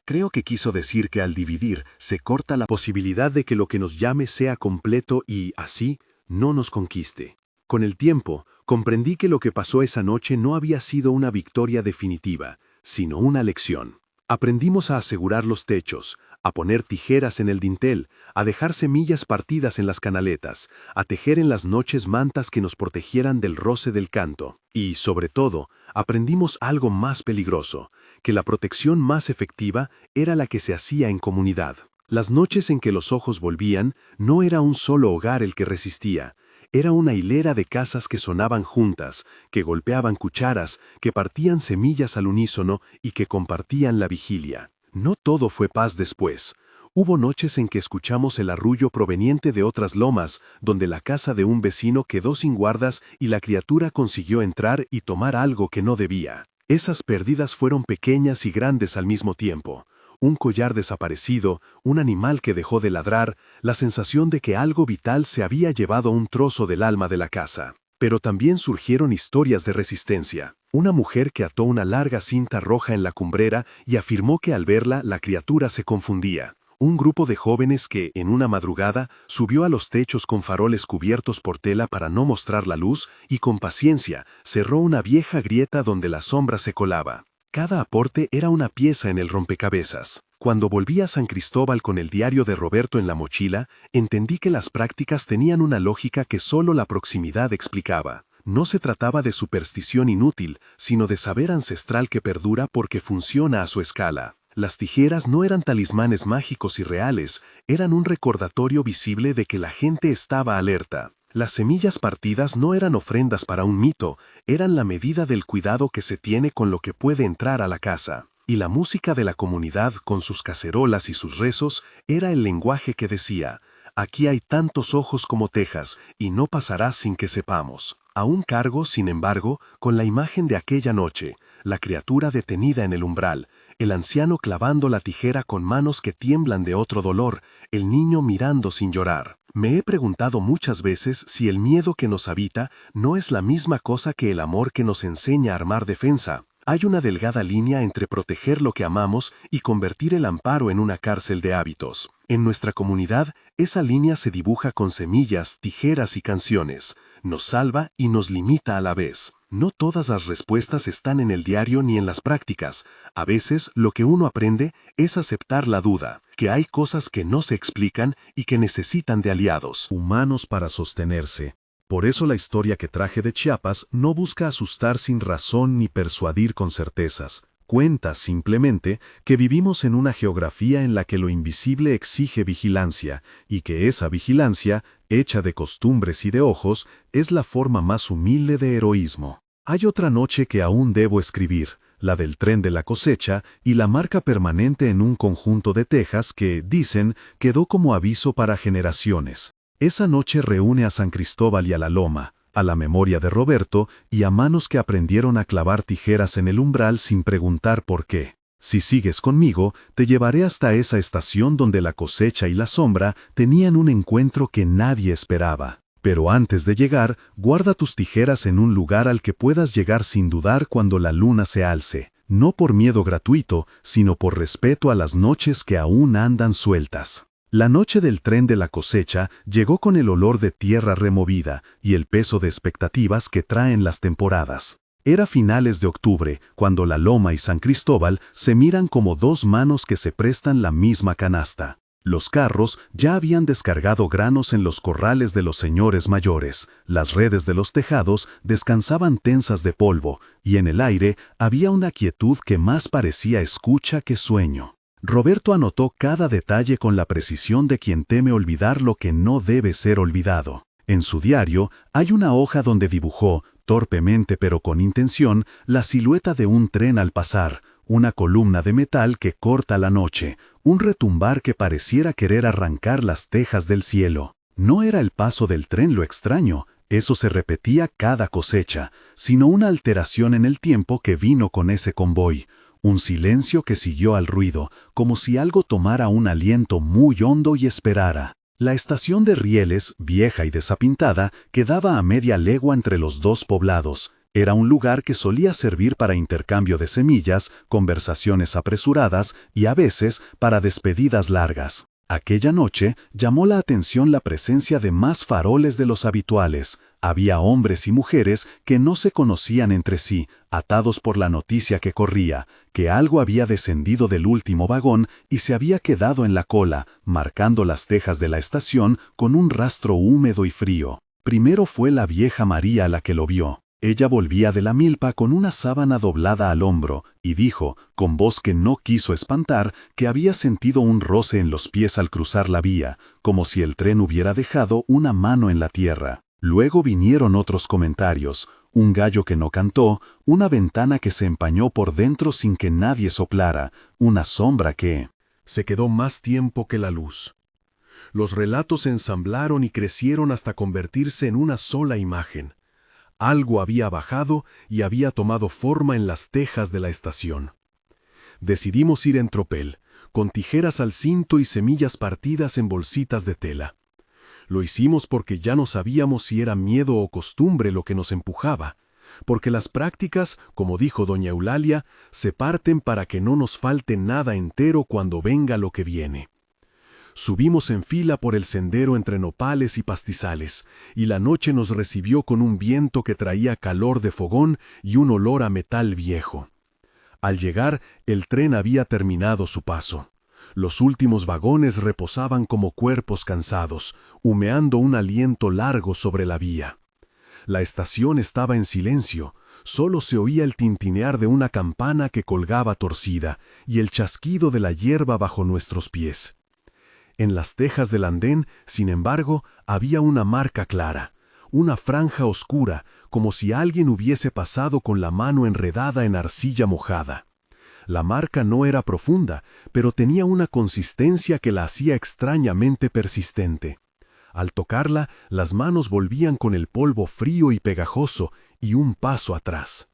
Creo que quiso decir que al dividir se corta la posibilidad de que lo que nos llame sea completo y, así, no nos conquiste. Con el tiempo, comprendí que lo que pasó esa noche no había sido una victoria definitiva, sino una lección. Aprendimos a asegurar los techos, a poner tijeras en el dintel, a dejar semillas partidas en las canaletas, a tejer en las noches mantas que nos protegieran del roce del canto. Y, sobre todo, aprendimos algo más peligroso, que la protección más efectiva era la que se hacía en comunidad. Las noches en que los ojos volvían, no era un solo hogar el que resistía, era una hilera de casas que sonaban juntas, que golpeaban cucharas, que partían semillas al unísono y que compartían la vigilia. No todo fue paz después. Hubo noches en que escuchamos el arrullo proveniente de otras lomas, donde la casa de un vecino quedó sin guardas y la criatura consiguió entrar y tomar algo que no debía. Esas pérdidas fueron pequeñas y grandes al mismo tiempo. Un collar desaparecido, un animal que dejó de ladrar, la sensación de que algo vital se había llevado un trozo del alma de la casa. Pero también surgieron historias de resistencia. Una mujer que ató una larga cinta roja en la cumbrera y afirmó que al verla la criatura se confundía. Un grupo de jóvenes que, en una madrugada, subió a los techos con faroles cubiertos por tela para no mostrar la luz y, con paciencia, cerró una vieja grieta donde la sombra se colaba. Cada aporte era una pieza en el rompecabezas. Cuando volví a San Cristóbal con el diario de Roberto en la mochila, entendí que las prácticas tenían una lógica que solo la proximidad explicaba. No se trataba de superstición inútil, sino de saber ancestral que perdura porque funciona a su escala. Las tijeras no eran talismanes mágicos y reales, eran un recordatorio visible de que la gente estaba alerta. Las semillas partidas no eran ofrendas para un mito, eran la medida del cuidado que se tiene con lo que puede entrar a la casa. Y la música de la comunidad, con sus cacerolas y sus rezos, era el lenguaje que decía: aquí hay tantos ojos como tejas, y no pasará sin que sepamos. Aún cargo, sin embargo, con la imagen de aquella noche, la criatura detenida en el umbral, el anciano clavando la tijera con manos que tiemblan de otro dolor, el niño mirando sin llorar. Me he preguntado muchas veces si el miedo que nos habita no es la misma cosa que el amor que nos enseña a armar defensa. Hay una delgada línea entre proteger lo que amamos y convertir el amparo en una cárcel de hábitos. En nuestra comunidad, esa línea se dibuja con semillas, tijeras y canciones. Nos salva y nos limita a la vez. No todas las respuestas están en el diario ni en las prácticas. A veces, lo que uno aprende es aceptar la duda, que hay cosas que no se explican y que necesitan de aliados humanos para sostenerse. Por eso la historia que traje de Chiapas no busca asustar sin razón ni persuadir con certezas. Cuenta simplemente que vivimos en una geografía en la que lo invisible exige vigilancia, y que esa vigilancia, hecha de costumbres y de ojos, es la forma más humilde de heroísmo. Hay otra noche que aún debo escribir, la del tren de la cosecha y la marca permanente en un conjunto de tejas que, dicen, quedó como aviso para generaciones. Esa noche reúne a San Cristóbal y a la Loma, a la memoria de Roberto y a manos que aprendieron a clavar tijeras en el umbral sin preguntar por qué. Si sigues conmigo, te llevaré hasta esa estación donde la cosecha y la sombra tenían un encuentro que nadie esperaba. Pero antes de llegar, guarda tus tijeras en un lugar al que puedas llegar sin dudar cuando la luna se alce, no por miedo gratuito, sino por respeto a las noches que aún andan sueltas. La noche del tren de la cosecha llegó con el olor de tierra removida y el peso de expectativas que traen las temporadas. Era finales de octubre, cuando la Loma y San Cristóbal se miran como dos manos que se prestan la misma canasta. Los carros ya habían descargado granos en los corrales de los señores mayores, las redes de los tejados descansaban tensas de polvo, y en el aire había una quietud que más parecía escucha que sueño. Roberto anotó cada detalle con la precisión de quien teme olvidar lo que no debe ser olvidado. En su diario hay una hoja donde dibujó, torpemente pero con intención, la silueta de un tren al pasar, una columna de metal que corta la noche, un retumbar que pareciera querer arrancar las tejas del cielo. No era el paso del tren lo extraño, eso se repetía cada cosecha, sino una alteración en el tiempo que vino con ese convoy. Un silencio que siguió al ruido, como si algo tomara un aliento muy hondo y esperara. La estación de Rieles, vieja y desapintada, quedaba a media legua entre los dos poblados. Era un lugar que solía servir para intercambio de semillas, conversaciones apresuradas y a veces para despedidas largas. Aquella noche llamó la atención la presencia de más faroles de los habituales. Había hombres y mujeres que no se conocían entre sí, atados por la noticia que corría, que algo había descendido del último vagón y se había quedado en la cola, marcando las tejas de la estación con un rastro húmedo y frío. Primero fue la vieja María la que lo vio. Ella volvía de la milpa con una sábana doblada al hombro, y dijo, con voz que no quiso espantar, que había sentido un roce en los pies al cruzar la vía, como si el tren hubiera dejado una mano en la tierra. Luego vinieron otros comentarios, un gallo que no cantó, una ventana que se empañó por dentro sin que nadie soplara, una sombra que se quedó más tiempo que la luz. Los relatos se ensamblaron y crecieron hasta convertirse en una sola imagen. Algo había bajado y había tomado forma en las tejas de la estación. Decidimos ir en tropel, con tijeras al cinto y semillas partidas en bolsitas de tela. Lo hicimos porque ya no sabíamos si era miedo o costumbre lo que nos empujaba, porque las prácticas, como dijo doña Eulalia, se parten para que no nos falte nada entero cuando venga lo que viene. Subimos en fila por el sendero entre nopales y pastizales, y la noche nos recibió con un viento que traía calor de fogón y un olor a metal viejo. Al llegar, el tren había terminado su paso. Los últimos vagones reposaban como cuerpos cansados, humeando un aliento largo sobre la vía. La estación estaba en silencio, solo se oía el tintinear de una campana que colgaba torcida y el chasquido de la hierba bajo nuestros pies. En las tejas del andén, sin embargo, había una marca clara, una franja oscura, como si alguien hubiese pasado con la mano enredada en arcilla mojada. La marca no era profunda, pero tenía una consistencia que la hacía extrañamente persistente. Al tocarla, las manos volvían con el polvo frío y pegajoso, y un paso atrás.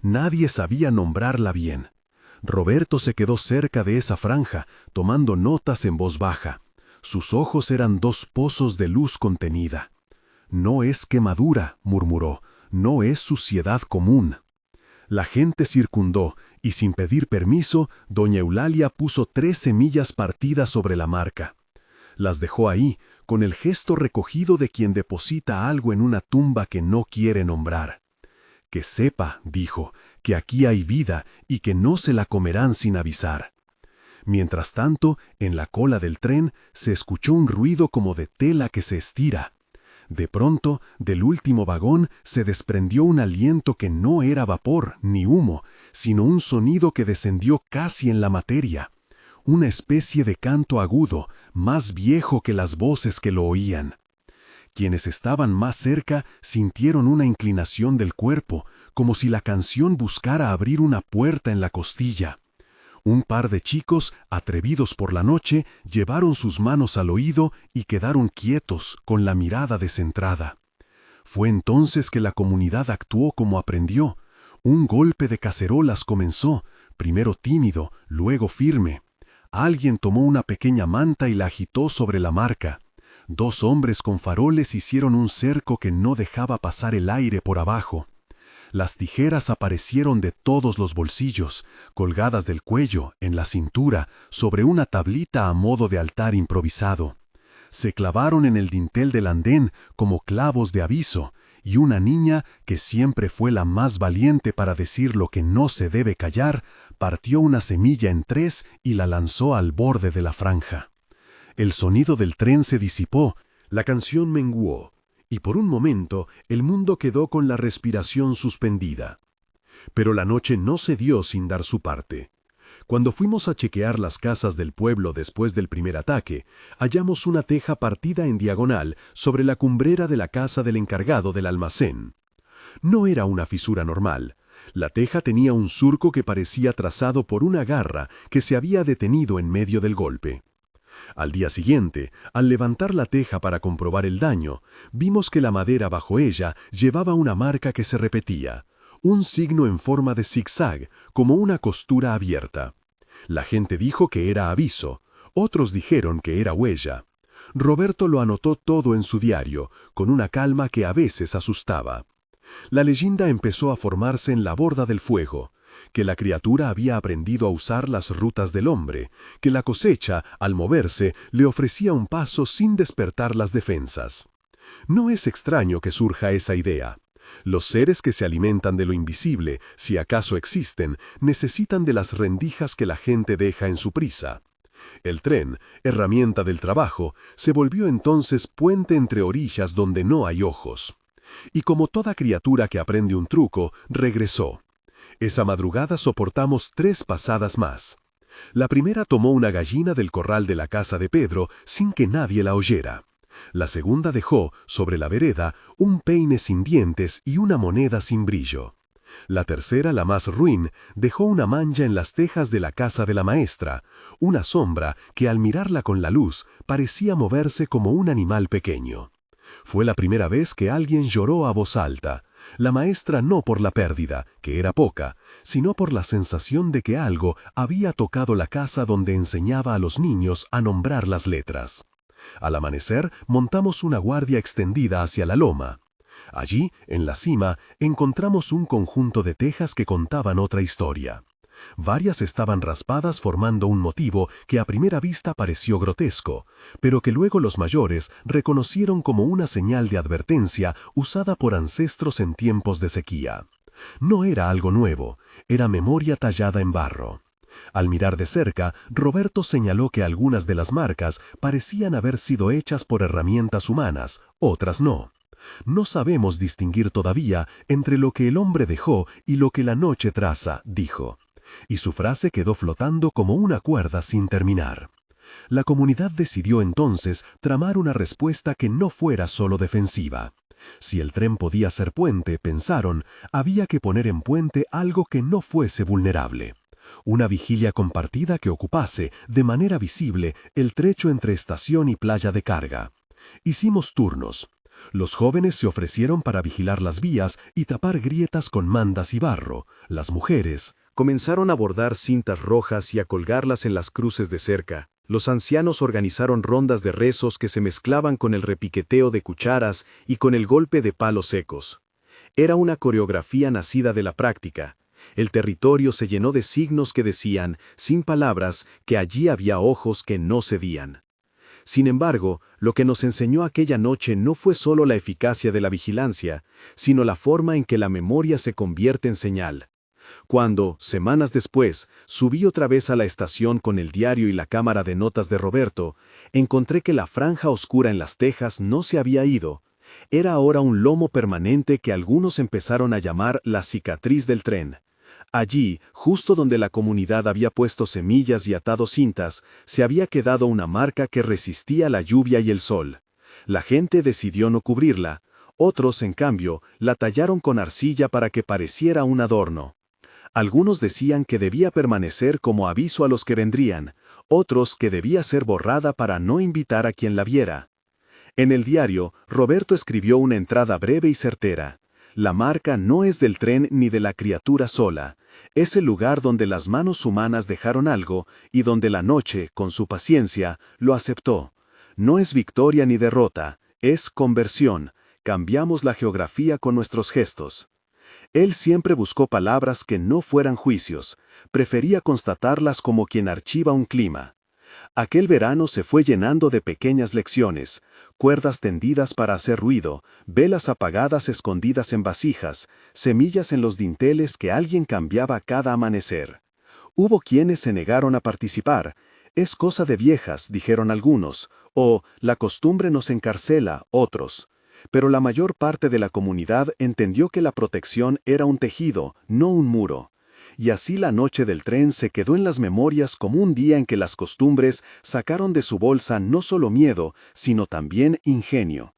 Nadie sabía nombrarla bien. Roberto se quedó cerca de esa franja, tomando notas en voz baja. Sus ojos eran dos pozos de luz contenida. «No es quemadura», murmuró, «no es suciedad común». La gente circundó, y sin pedir permiso, doña Eulalia puso 3 semillas partidas sobre la marca. Las dejó ahí, con el gesto recogido de quien deposita algo en una tumba que no quiere nombrar. «Que sepa», dijo, «que aquí hay vida y que no se la comerán sin avisar». Mientras tanto, en la cola del tren se escuchó un ruido como de tela que se estira. De pronto, del último vagón se desprendió un aliento que no era vapor ni humo, sino un sonido que descendió casi en la materia. Una especie de canto agudo, más viejo que las voces que lo oían. Quienes estaban más cerca sintieron una inclinación del cuerpo, como si la canción buscara abrir una puerta en la costilla. Un par de chicos, atrevidos por la noche, llevaron sus manos al oído y quedaron quietos, con la mirada descentrada. Fue entonces que la comunidad actuó como aprendió. Un golpe de cacerolas comenzó, primero tímido, luego firme. Alguien tomó una pequeña manta y la agitó sobre la marca. 2 hombres con faroles hicieron un cerco que no dejaba pasar el aire por abajo. Las tijeras aparecieron de todos los bolsillos, colgadas del cuello, en la cintura, sobre una tablita a modo de altar improvisado. Se clavaron en el dintel del andén como clavos de aviso, y una niña, que siempre fue la más valiente para decir lo que no se debe callar, partió una semilla en 3 y la lanzó al borde de la franja. El sonido del tren se disipó, la canción menguó, y por un momento el mundo quedó con la respiración suspendida. Pero la noche no se dio sin dar su parte. Cuando fuimos a chequear las casas del pueblo después del primer ataque, hallamos una teja partida en diagonal sobre la cumbrera de la casa del encargado del almacén. No era una fisura normal. La teja tenía un surco que parecía trazado por una garra que se había detenido en medio del golpe. Al día siguiente, al levantar la teja para comprobar el daño, vimos que la madera bajo ella llevaba una marca que se repetía, un signo en forma de zigzag, como una costura abierta. La gente dijo que era aviso, otros dijeron que era huella. Roberto lo anotó todo en su diario, con una calma que a veces asustaba. La leyenda empezó a formarse en la borda del fuego, que la criatura había aprendido a usar las rutas del hombre, que la cosecha, al moverse, le ofrecía un paso sin despertar las defensas. No es extraño que surja esa idea. Los seres que se alimentan de lo invisible, si acaso existen, necesitan de las rendijas que la gente deja en su prisa. El tren, herramienta del trabajo, se volvió entonces puente entre orillas donde no hay ojos. Y como toda criatura que aprende un truco, regresó. Esa madrugada soportamos 3 pasadas más. La primera tomó una gallina del corral de la casa de Pedro sin que nadie la oyera. La segunda dejó, sobre la vereda, un peine sin dientes y una moneda sin brillo. La tercera, la más ruin, dejó una mancha en las tejas de la casa de la maestra, una sombra que al mirarla con la luz parecía moverse como un animal pequeño. Fue la primera vez que alguien lloró a voz alta. La maestra no por la pérdida, que era poca, sino por la sensación de que algo había tocado la casa donde enseñaba a los niños a nombrar las letras. Al amanecer, montamos una guardia extendida hacia la loma. Allí, en la cima, encontramos un conjunto de tejas que contaban otra historia. Varias estaban raspadas formando un motivo que a primera vista pareció grotesco, pero que luego los mayores reconocieron como una señal de advertencia usada por ancestros en tiempos de sequía. No era algo nuevo, era memoria tallada en barro. Al mirar de cerca, Roberto señaló que algunas de las marcas parecían haber sido hechas por herramientas humanas, otras no. No sabemos distinguir todavía entre lo que el hombre dejó y lo que la noche traza, dijo. Y su frase quedó flotando como una cuerda sin terminar. La comunidad decidió entonces tramar una respuesta que no fuera solo defensiva. Si el tren podía ser puente, pensaron, había que poner en puente algo que no fuese vulnerable. Una vigilia compartida que ocupase, de manera visible, el trecho entre estación y playa de carga. Hicimos turnos. Los jóvenes se ofrecieron para vigilar las vías y tapar grietas con mandas y barro. Las mujeres comenzaron a bordar cintas rojas y a colgarlas en las cruces de cerca. Los ancianos organizaron rondas de rezos que se mezclaban con el repiqueteo de cucharas y con el golpe de palos secos. Era una coreografía nacida de la práctica. El territorio se llenó de signos que decían, sin palabras, que allí había ojos que no cedían. Sin embargo, lo que nos enseñó aquella noche no fue solo la eficacia de la vigilancia, sino la forma en que la memoria se convierte en señal. Cuando, semanas después, subí otra vez a la estación con el diario y la cámara de notas de Roberto, encontré que la franja oscura en las tejas no se había ido. Era ahora un lomo permanente que algunos empezaron a llamar la cicatriz del tren. Allí, justo donde la comunidad había puesto semillas y atado cintas, se había quedado una marca que resistía la lluvia y el sol. La gente decidió no cubrirla. Otros, en cambio, la tallaron con arcilla para que pareciera un adorno. Algunos decían que debía permanecer como aviso a los que vendrían, otros que debía ser borrada para no invitar a quien la viera. En el diario, Roberto escribió una entrada breve y certera. La marca no es del tren ni de la criatura sola. Es el lugar donde las manos humanas dejaron algo y donde la noche, con su paciencia, lo aceptó. No es victoria ni derrota, es conversión. Cambiamos la geografía con nuestros gestos. Él siempre buscó palabras que no fueran juicios, prefería constatarlas como quien archiva un clima. Aquel verano se fue llenando de pequeñas lecciones, cuerdas tendidas para hacer ruido, velas apagadas escondidas en vasijas, semillas en los dinteles que alguien cambiaba cada amanecer. Hubo quienes se negaron a participar. Es cosa de viejas, dijeron algunos, o la costumbre nos encarcela, otros. Pero la mayor parte de la comunidad entendió que la protección era un tejido, no un muro. Y así la noche del tren se quedó en las memorias como un día en que las costumbres sacaron de su bolsa no solo miedo, sino también ingenio.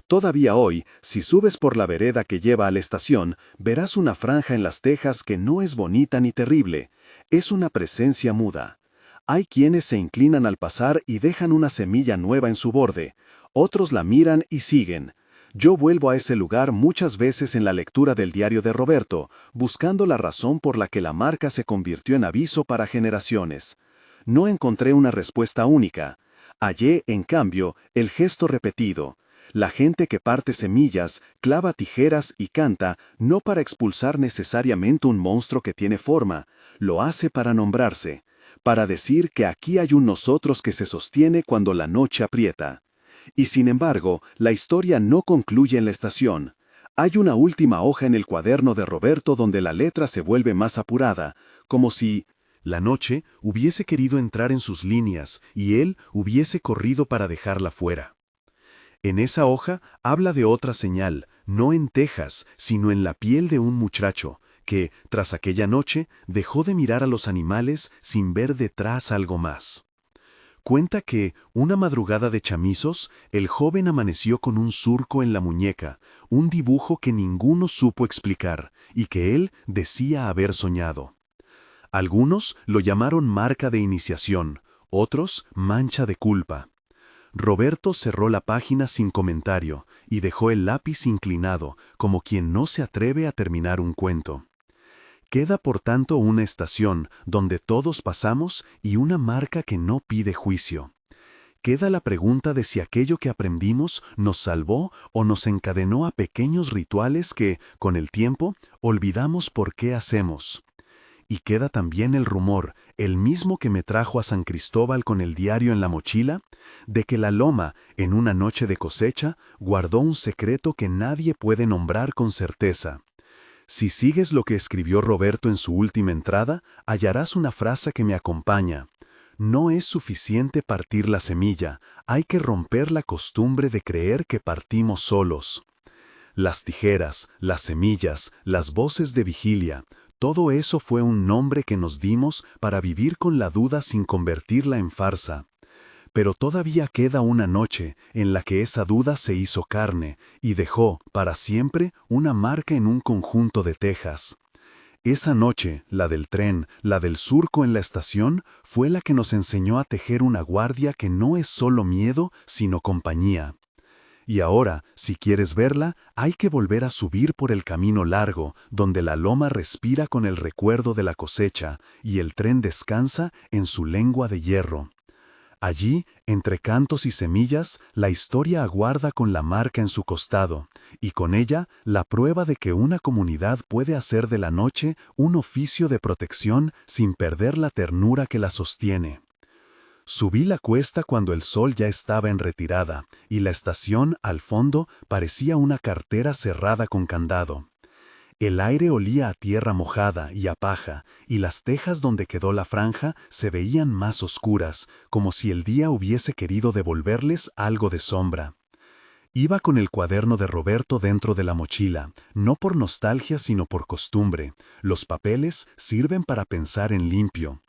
Todavía hoy, si subes por la vereda que lleva a la estación, verás una franja en las tejas que no es bonita ni terrible, es una presencia muda. Hay quienes se inclinan al pasar y dejan una semilla nueva en su borde, otros la miran y siguen. Yo vuelvo a ese lugar muchas veces en la lectura del diario de Roberto, buscando la razón por la que la marca se convirtió en aviso para generaciones. No encontré una respuesta única. Hallé, en cambio, el gesto repetido. La gente que parte semillas, clava tijeras y canta, no para expulsar necesariamente un monstruo que tiene forma, lo hace para nombrarse, para decir que aquí hay un nosotros que se sostiene cuando la noche aprieta. Y sin embargo, la historia no concluye en la estación. Hay una última hoja en el cuaderno de Roberto donde la letra se vuelve más apurada, como si la noche hubiese querido entrar en sus líneas y él hubiese corrido para dejarla fuera. En esa hoja habla de otra señal, no en Texas, sino en la piel de un muchacho, que, tras aquella noche, dejó de mirar a los animales sin ver detrás algo más. Cuenta que, una madrugada de chamizos, el joven amaneció con un surco en la muñeca, un dibujo que ninguno supo explicar, y que él decía haber soñado. Algunos lo llamaron marca de iniciación, otros mancha de culpa. Roberto cerró la página sin comentario y dejó el lápiz inclinado, como quien no se atreve a terminar un cuento. Queda por tanto una estación donde todos pasamos y una marca que no pide juicio. Queda la pregunta de si aquello que aprendimos nos salvó o nos encadenó a pequeños rituales que, con el tiempo, olvidamos por qué hacemos. Y queda también el rumor, el mismo que me trajo a San Cristóbal con el diario en la mochila, de que la loma, en una noche de cosecha, guardó un secreto que nadie puede nombrar con certeza. Si sigues lo que escribió Roberto en su última entrada, hallarás una frase que me acompaña. No es suficiente partir la semilla, hay que romper la costumbre de creer que partimos solos. Las tijeras, las semillas, las voces de vigilia, todo eso fue un nombre que nos dimos para vivir con la duda sin convertirla en farsa. Pero todavía queda una noche en la que esa duda se hizo carne y dejó, para siempre, una marca en un conjunto de tejas. Esa noche, la del tren, la del surco en la estación, fue la que nos enseñó a tejer una guardia que no es solo miedo, sino compañía. Y ahora, si quieres verla, hay que volver a subir por el camino largo, donde la loma respira con el recuerdo de la cosecha y el tren descansa en su lengua de hierro. Allí, entre cantos y semillas, la historia aguarda con la marca en su costado, y con ella la prueba de que una comunidad puede hacer de la noche un oficio de protección sin perder la ternura que la sostiene. Subí la cuesta cuando el sol ya estaba en retirada, y la estación, al fondo, parecía una cartera cerrada con candado. El aire olía a tierra mojada y a paja, y las tejas donde quedó la franja se veían más oscuras, como si el día hubiese querido devolverles algo de sombra. Iba con el cuaderno de Roberto dentro de la mochila, no por nostalgia sino por costumbre. Los papeles sirven para pensar en limpio.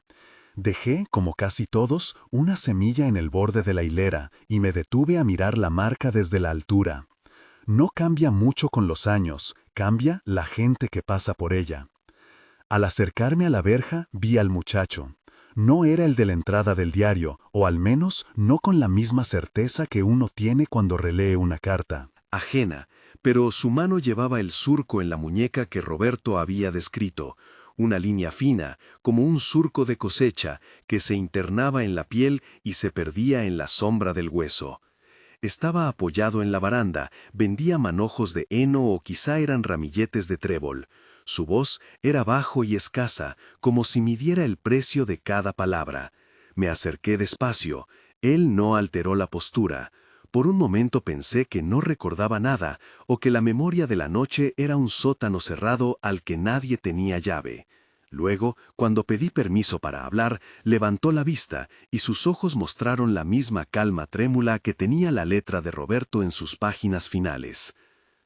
Dejé, como casi todos, una semilla en el borde de la hilera y me detuve a mirar la marca desde la altura. No cambia mucho con los años, cambia la gente que pasa por ella. Al acercarme a la verja, vi al muchacho. No era el de la entrada del diario, o al menos no con la misma certeza que uno tiene cuando relee una carta. Ajena, pero su mano llevaba el surco en la muñeca que Roberto había descrito, una línea fina, como un surco de cosecha, que se internaba en la piel y se perdía en la sombra del hueso. Estaba apoyado en la baranda, vendía manojos de heno o quizá eran ramilletes de trébol. Su voz era bajo y escasa, como si midiera el precio de cada palabra. Me acerqué despacio. Él no alteró la postura. Por un momento pensé que no recordaba nada, o que la memoria de la noche era un sótano cerrado al que nadie tenía llave. Luego, cuando pedí permiso para hablar, levantó la vista y sus ojos mostraron la misma calma trémula que tenía la letra de Roberto en sus páginas finales.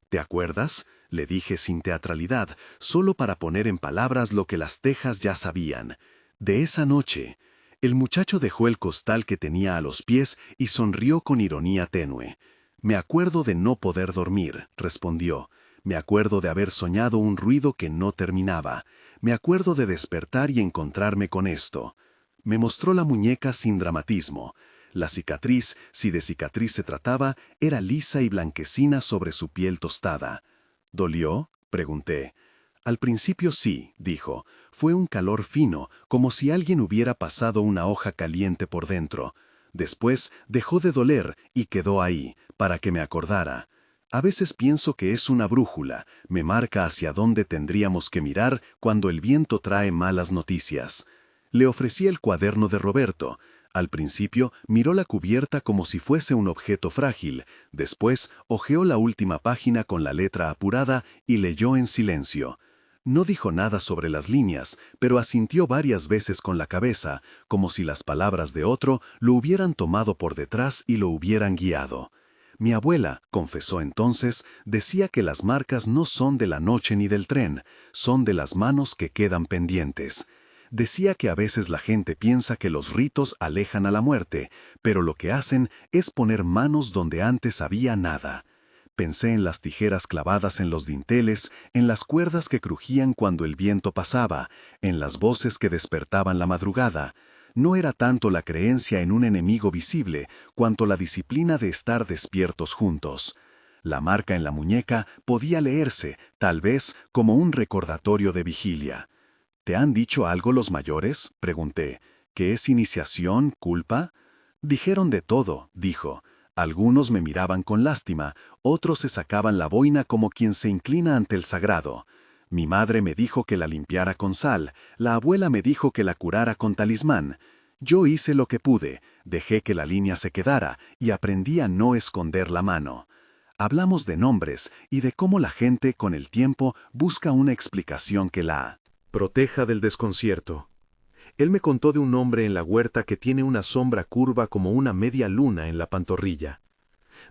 ¿Te acuerdas?, le dije sin teatralidad, solo para poner en palabras lo que las tejas ya sabían. De esa noche. El muchacho dejó el costal que tenía a los pies y sonrió con ironía tenue. «Me acuerdo de no poder dormir», respondió. «Me acuerdo de haber soñado un ruido que no terminaba. Me acuerdo de despertar y encontrarme con esto». Me mostró la muñeca sin dramatismo. La cicatriz, si de cicatriz se trataba, era lisa y blanquecina sobre su piel tostada. «¿Dolió?», pregunté. «Al principio sí», dijo. «Fue un calor fino, como si alguien hubiera pasado una hoja caliente por dentro. Después dejó de doler y quedó ahí, para que me acordara. A veces pienso que es una brújula, me marca hacia dónde tendríamos que mirar cuando el viento trae malas noticias». Le ofrecí el cuaderno de Roberto. Al principio miró la cubierta como si fuese un objeto frágil, después hojeó la última página con la letra apurada y leyó en silencio. No dijo nada sobre las líneas, pero asintió varias veces con la cabeza, como si las palabras de otro lo hubieran tomado por detrás y lo hubieran guiado. Mi abuela, confesó entonces, decía que las marcas no son de la noche ni del tren, son de las manos que quedan pendientes. Decía que a veces la gente piensa que los ritos alejan a la muerte, pero lo que hacen es poner manos donde antes había nada. Pensé en las tijeras clavadas en los dinteles, en las cuerdas que crujían cuando el viento pasaba, en las voces que despertaban la madrugada. No era tanto la creencia en un enemigo visible, cuanto la disciplina de estar despiertos juntos. La marca en la muñeca podía leerse, tal vez, como un recordatorio de vigilia. ¿Te han dicho algo los mayores?, pregunté. ¿Qué es iniciación, culpa? Dijeron de todo, dijo. Algunos me miraban con lástima, otros se sacaban la boina como quien se inclina ante el sagrado. Mi madre me dijo que la limpiara con sal, la abuela me dijo que la curara con talismán. Yo hice lo que pude, dejé que la línea se quedara y aprendí a no esconder la mano. Hablamos de nombres y de cómo la gente con el tiempo busca una explicación que la proteja del desconcierto. Él me contó de un hombre en la huerta que tiene una sombra curva como una media luna en la pantorrilla,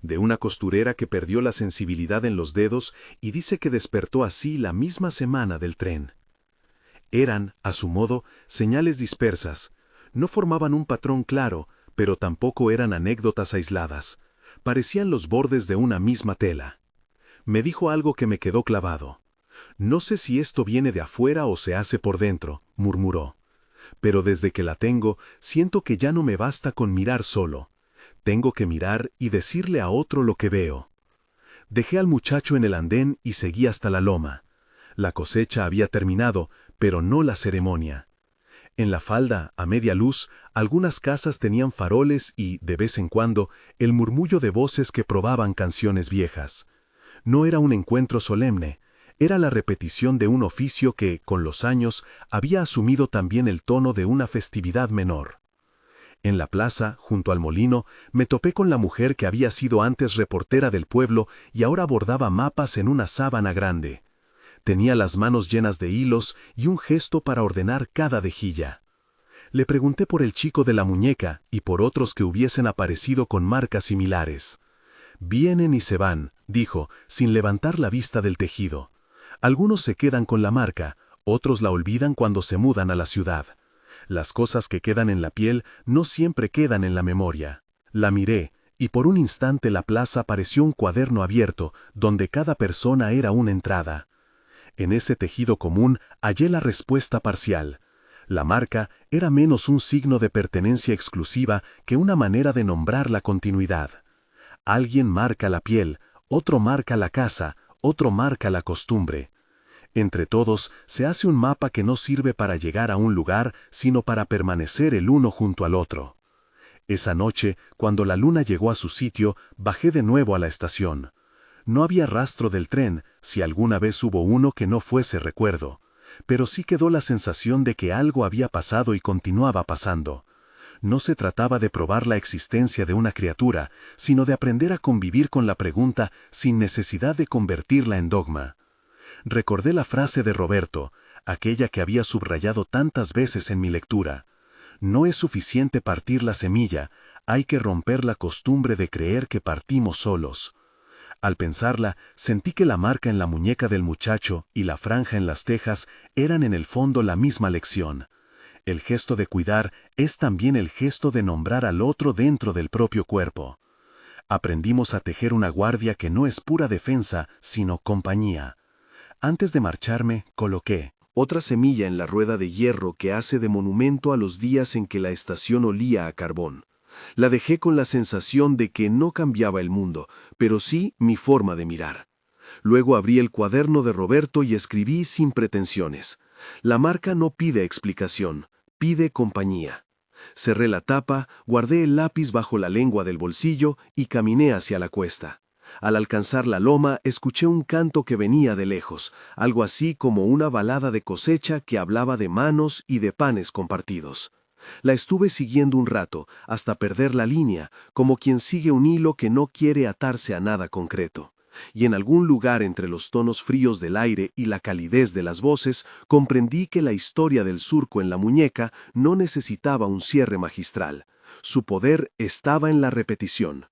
de una costurera que perdió la sensibilidad en los dedos y dice que despertó así la misma semana del tren. Eran, a su modo, señales dispersas, no formaban un patrón claro, pero tampoco eran anécdotas aisladas, parecían los bordes de una misma tela. Me dijo algo que me quedó clavado. No sé si esto viene de afuera o se hace por dentro, murmuró. Pero desde que la tengo, siento que ya no me basta con mirar solo. Tengo que mirar y decirle a otro lo que veo. Dejé al muchacho en el andén y seguí hasta la loma. La cosecha había terminado, pero no la ceremonia. En la falda, a media luz, algunas casas tenían faroles y, de vez en cuando, el murmullo de voces que probaban canciones viejas. No era un encuentro solemne. Era la repetición de un oficio que, con los años, había asumido también el tono de una festividad menor. En la plaza, junto al molino, me topé con la mujer que había sido antes reportera del pueblo y ahora bordaba mapas en una sábana grande. Tenía las manos llenas de hilos y un gesto para ordenar cada dejilla. Le pregunté por el chico de la muñeca y por otros que hubiesen aparecido con marcas similares. Vienen y se van, dijo, sin levantar la vista del tejido. Algunos se quedan con la marca, otros la olvidan cuando se mudan a la ciudad. Las cosas que quedan en la piel no siempre quedan en la memoria. La miré, y por un instante la plaza pareció un cuaderno abierto, donde cada persona era una entrada. En ese tejido común hallé la respuesta parcial. La marca era menos un signo de pertenencia exclusiva que una manera de nombrar la continuidad. Alguien marca la piel, otro marca la casa, otro marca la costumbre. Entre todos se hace un mapa que no sirve para llegar a un lugar, sino para permanecer el uno junto al otro. Esa noche, cuando la luna llegó a su sitio, bajé de nuevo a la estación. No había rastro del tren, si alguna vez hubo uno que no fuese recuerdo, pero sí quedó la sensación de que algo había pasado y continuaba pasando. No se trataba de probar la existencia de una criatura, sino de aprender a convivir con la pregunta sin necesidad de convertirla en dogma. Recordé la frase de Roberto, aquella que había subrayado tantas veces en mi lectura. No es suficiente partir la semilla, hay que romper la costumbre de creer que partimos solos. Al pensarla, sentí que la marca en la muñeca del muchacho y la franja en las tejas eran en el fondo la misma lección. El gesto de cuidar es también el gesto de nombrar al otro dentro del propio cuerpo. Aprendimos a tejer una guardia que no es pura defensa, sino compañía. Antes de marcharme, coloqué otra semilla en la rueda de hierro que hace de monumento a los días en que la estación olía a carbón. La dejé con la sensación de que no cambiaba el mundo, pero sí mi forma de mirar. Luego abrí el cuaderno de Roberto y escribí sin pretensiones. La marca no pide explicación, pide compañía. Cerré la tapa, guardé el lápiz bajo la lengua del bolsillo y caminé hacia la cuesta. Al alcanzar la loma, escuché un canto que venía de lejos, algo así como una balada de cosecha que hablaba de manos y de panes compartidos. La estuve siguiendo un rato, hasta perder la línea, como quien sigue un hilo que no quiere atarse a nada concreto. Y en algún lugar entre los tonos fríos del aire y la calidez de las voces, comprendí que la historia del surco en la muñeca no necesitaba un cierre magistral. Su poder estaba en la repetición.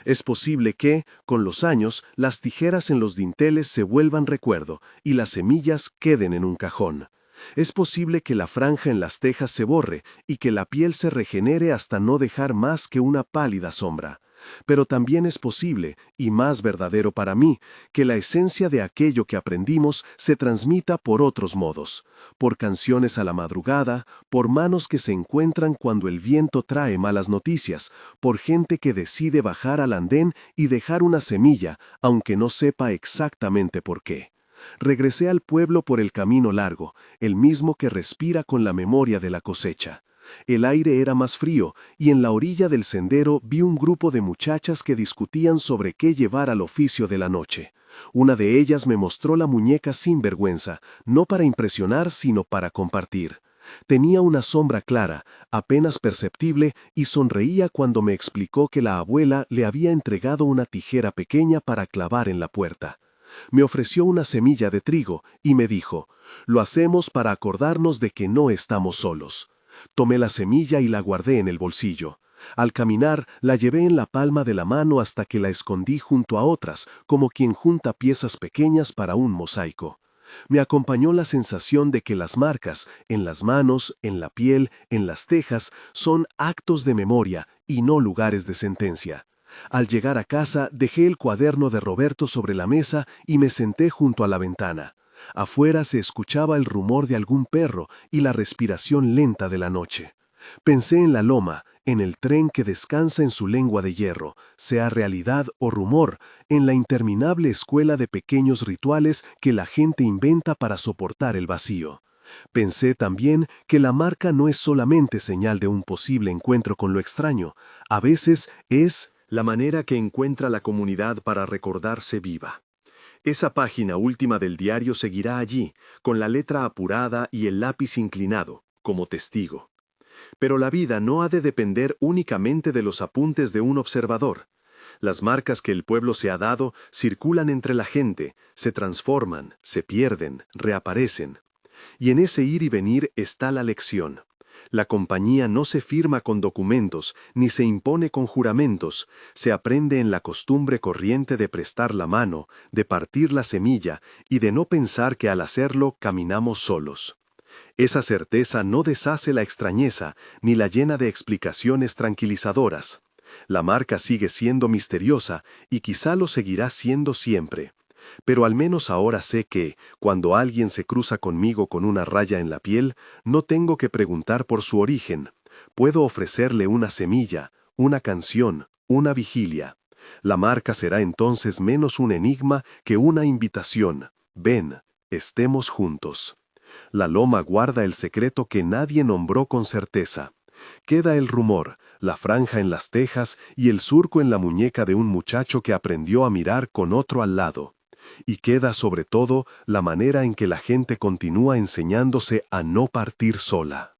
Es posible que, con los años, las tijeras en los dinteles se vuelvan recuerdo y las semillas queden en un cajón. Es posible que la franja en las tejas se borre y que la piel se regenere hasta no dejar más que una pálida sombra. Pero también es posible, y más verdadero para mí, que la esencia de aquello que aprendimos se transmita por otros modos, por canciones a la madrugada, por manos que se encuentran cuando el viento trae malas noticias, por gente que decide bajar al andén y dejar una semilla, aunque no sepa exactamente por qué. Regresé al pueblo por el camino largo, el mismo que respira con la memoria de la cosecha. El aire era más frío, y en la orilla del sendero vi un grupo de muchachas que discutían sobre qué llevar al oficio de la noche. Una de ellas me mostró la muñeca sin vergüenza, no para impresionar, sino para compartir. Tenía una sombra clara, apenas perceptible, y sonreía cuando me explicó que la abuela le había entregado una tijera pequeña para clavar en la puerta. Me ofreció una semilla de trigo y me dijo, «Lo hacemos para acordarnos de que no estamos solos». Tomé la semilla y la guardé en el bolsillo. Al caminar, la llevé en la palma de la mano hasta que la escondí junto a otras, como quien junta piezas pequeñas para un mosaico. Me acompañó la sensación de que las marcas, en las manos, en la piel, en las tejas, son actos de memoria y no lugares de sentencia. Al llegar a casa, dejé el cuaderno de Roberto sobre la mesa y me senté junto a la ventana. Afuera se escuchaba el rumor de algún perro y la respiración lenta de la noche. Pensé en la loma, en el tren que descansa en su lengua de hierro, sea realidad o rumor, en la interminable escuela de pequeños rituales que la gente inventa para soportar el vacío. Pensé también que la marca no es solamente señal de un posible encuentro con lo extraño, a veces es la manera que encuentra la comunidad para recordarse viva. Esa página última del diario seguirá allí, con la letra apurada y el lápiz inclinado, como testigo. Pero la vida no ha de depender únicamente de los apuntes de un observador. Las marcas que el pueblo se ha dado circulan entre la gente, se transforman, se pierden, reaparecen. Y en ese ir y venir está la lección. La compañía no se firma con documentos, ni se impone con juramentos, se aprende en la costumbre corriente de prestar la mano, de partir la semilla y de no pensar que al hacerlo caminamos solos. Esa certeza no deshace la extrañeza, ni la llena de explicaciones tranquilizadoras. La marca sigue siendo misteriosa y quizá lo seguirá siendo siempre. Pero al menos ahora sé que, cuando alguien se cruza conmigo con una raya en la piel, no tengo que preguntar por su origen. Puedo ofrecerle una semilla, una canción, una vigilia. La marca será entonces menos un enigma que una invitación. Ven, estemos juntos. La loma guarda el secreto que nadie nombró con certeza. Queda el rumor, la franja en las tejas y el surco en la muñeca de un muchacho que aprendió a mirar con otro al lado. Y queda sobre todo la manera en que la gente continúa enseñándose a no partir sola.